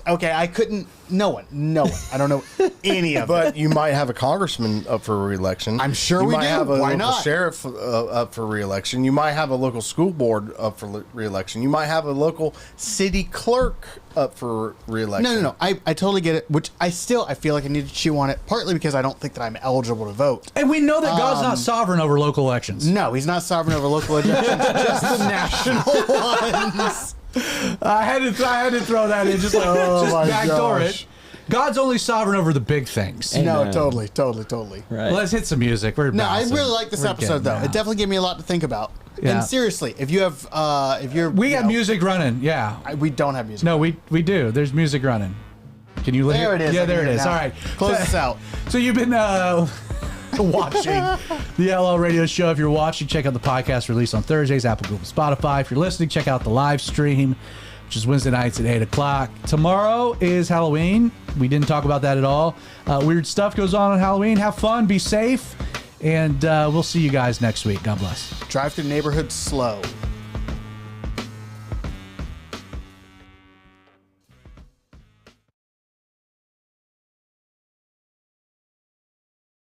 Okay. I couldn't. No one. I don't know any of them. But you might have a congressman up for re-election. I'm sure you we might do. have a Why local not? sheriff up for re-election. You might have a local school board up for re-election. You might have a local city clerk up for re-election. No. I totally get it. Which I feel like I need to chew on it. Partly because I don't think that I'm eligible to vote. And we know that God's not sovereign over local elections. No, he's not sovereign over local elections, just the national ones. I had to throw that in, just my backdoor gosh. it. God's only sovereign over the big things. No, Amen. totally. Right. Let's hit some music. We're No, I bouncing. really like this We're episode, though. getting It definitely gave me a lot to think about. Yeah. And seriously, if you have, if you're, We you got know, music running. Yeah. We don't have music. No, we do. There's music running. Can you There it is. Yeah, I there can it hear is. now. All right. Close So- this out. So you've been watching the Outlaw Radio Show. If you're watching, check out the podcast released on Thursdays, Apple, Google, Spotify. If you're listening, check out the live stream, which is Wednesday nights at 8 o'clock. Tomorrow is Halloween. We didn't talk about that at all. Weird stuff goes on Halloween. Have fun. Be safe. And we'll see you guys next week. God bless. Drive through neighborhoods slow.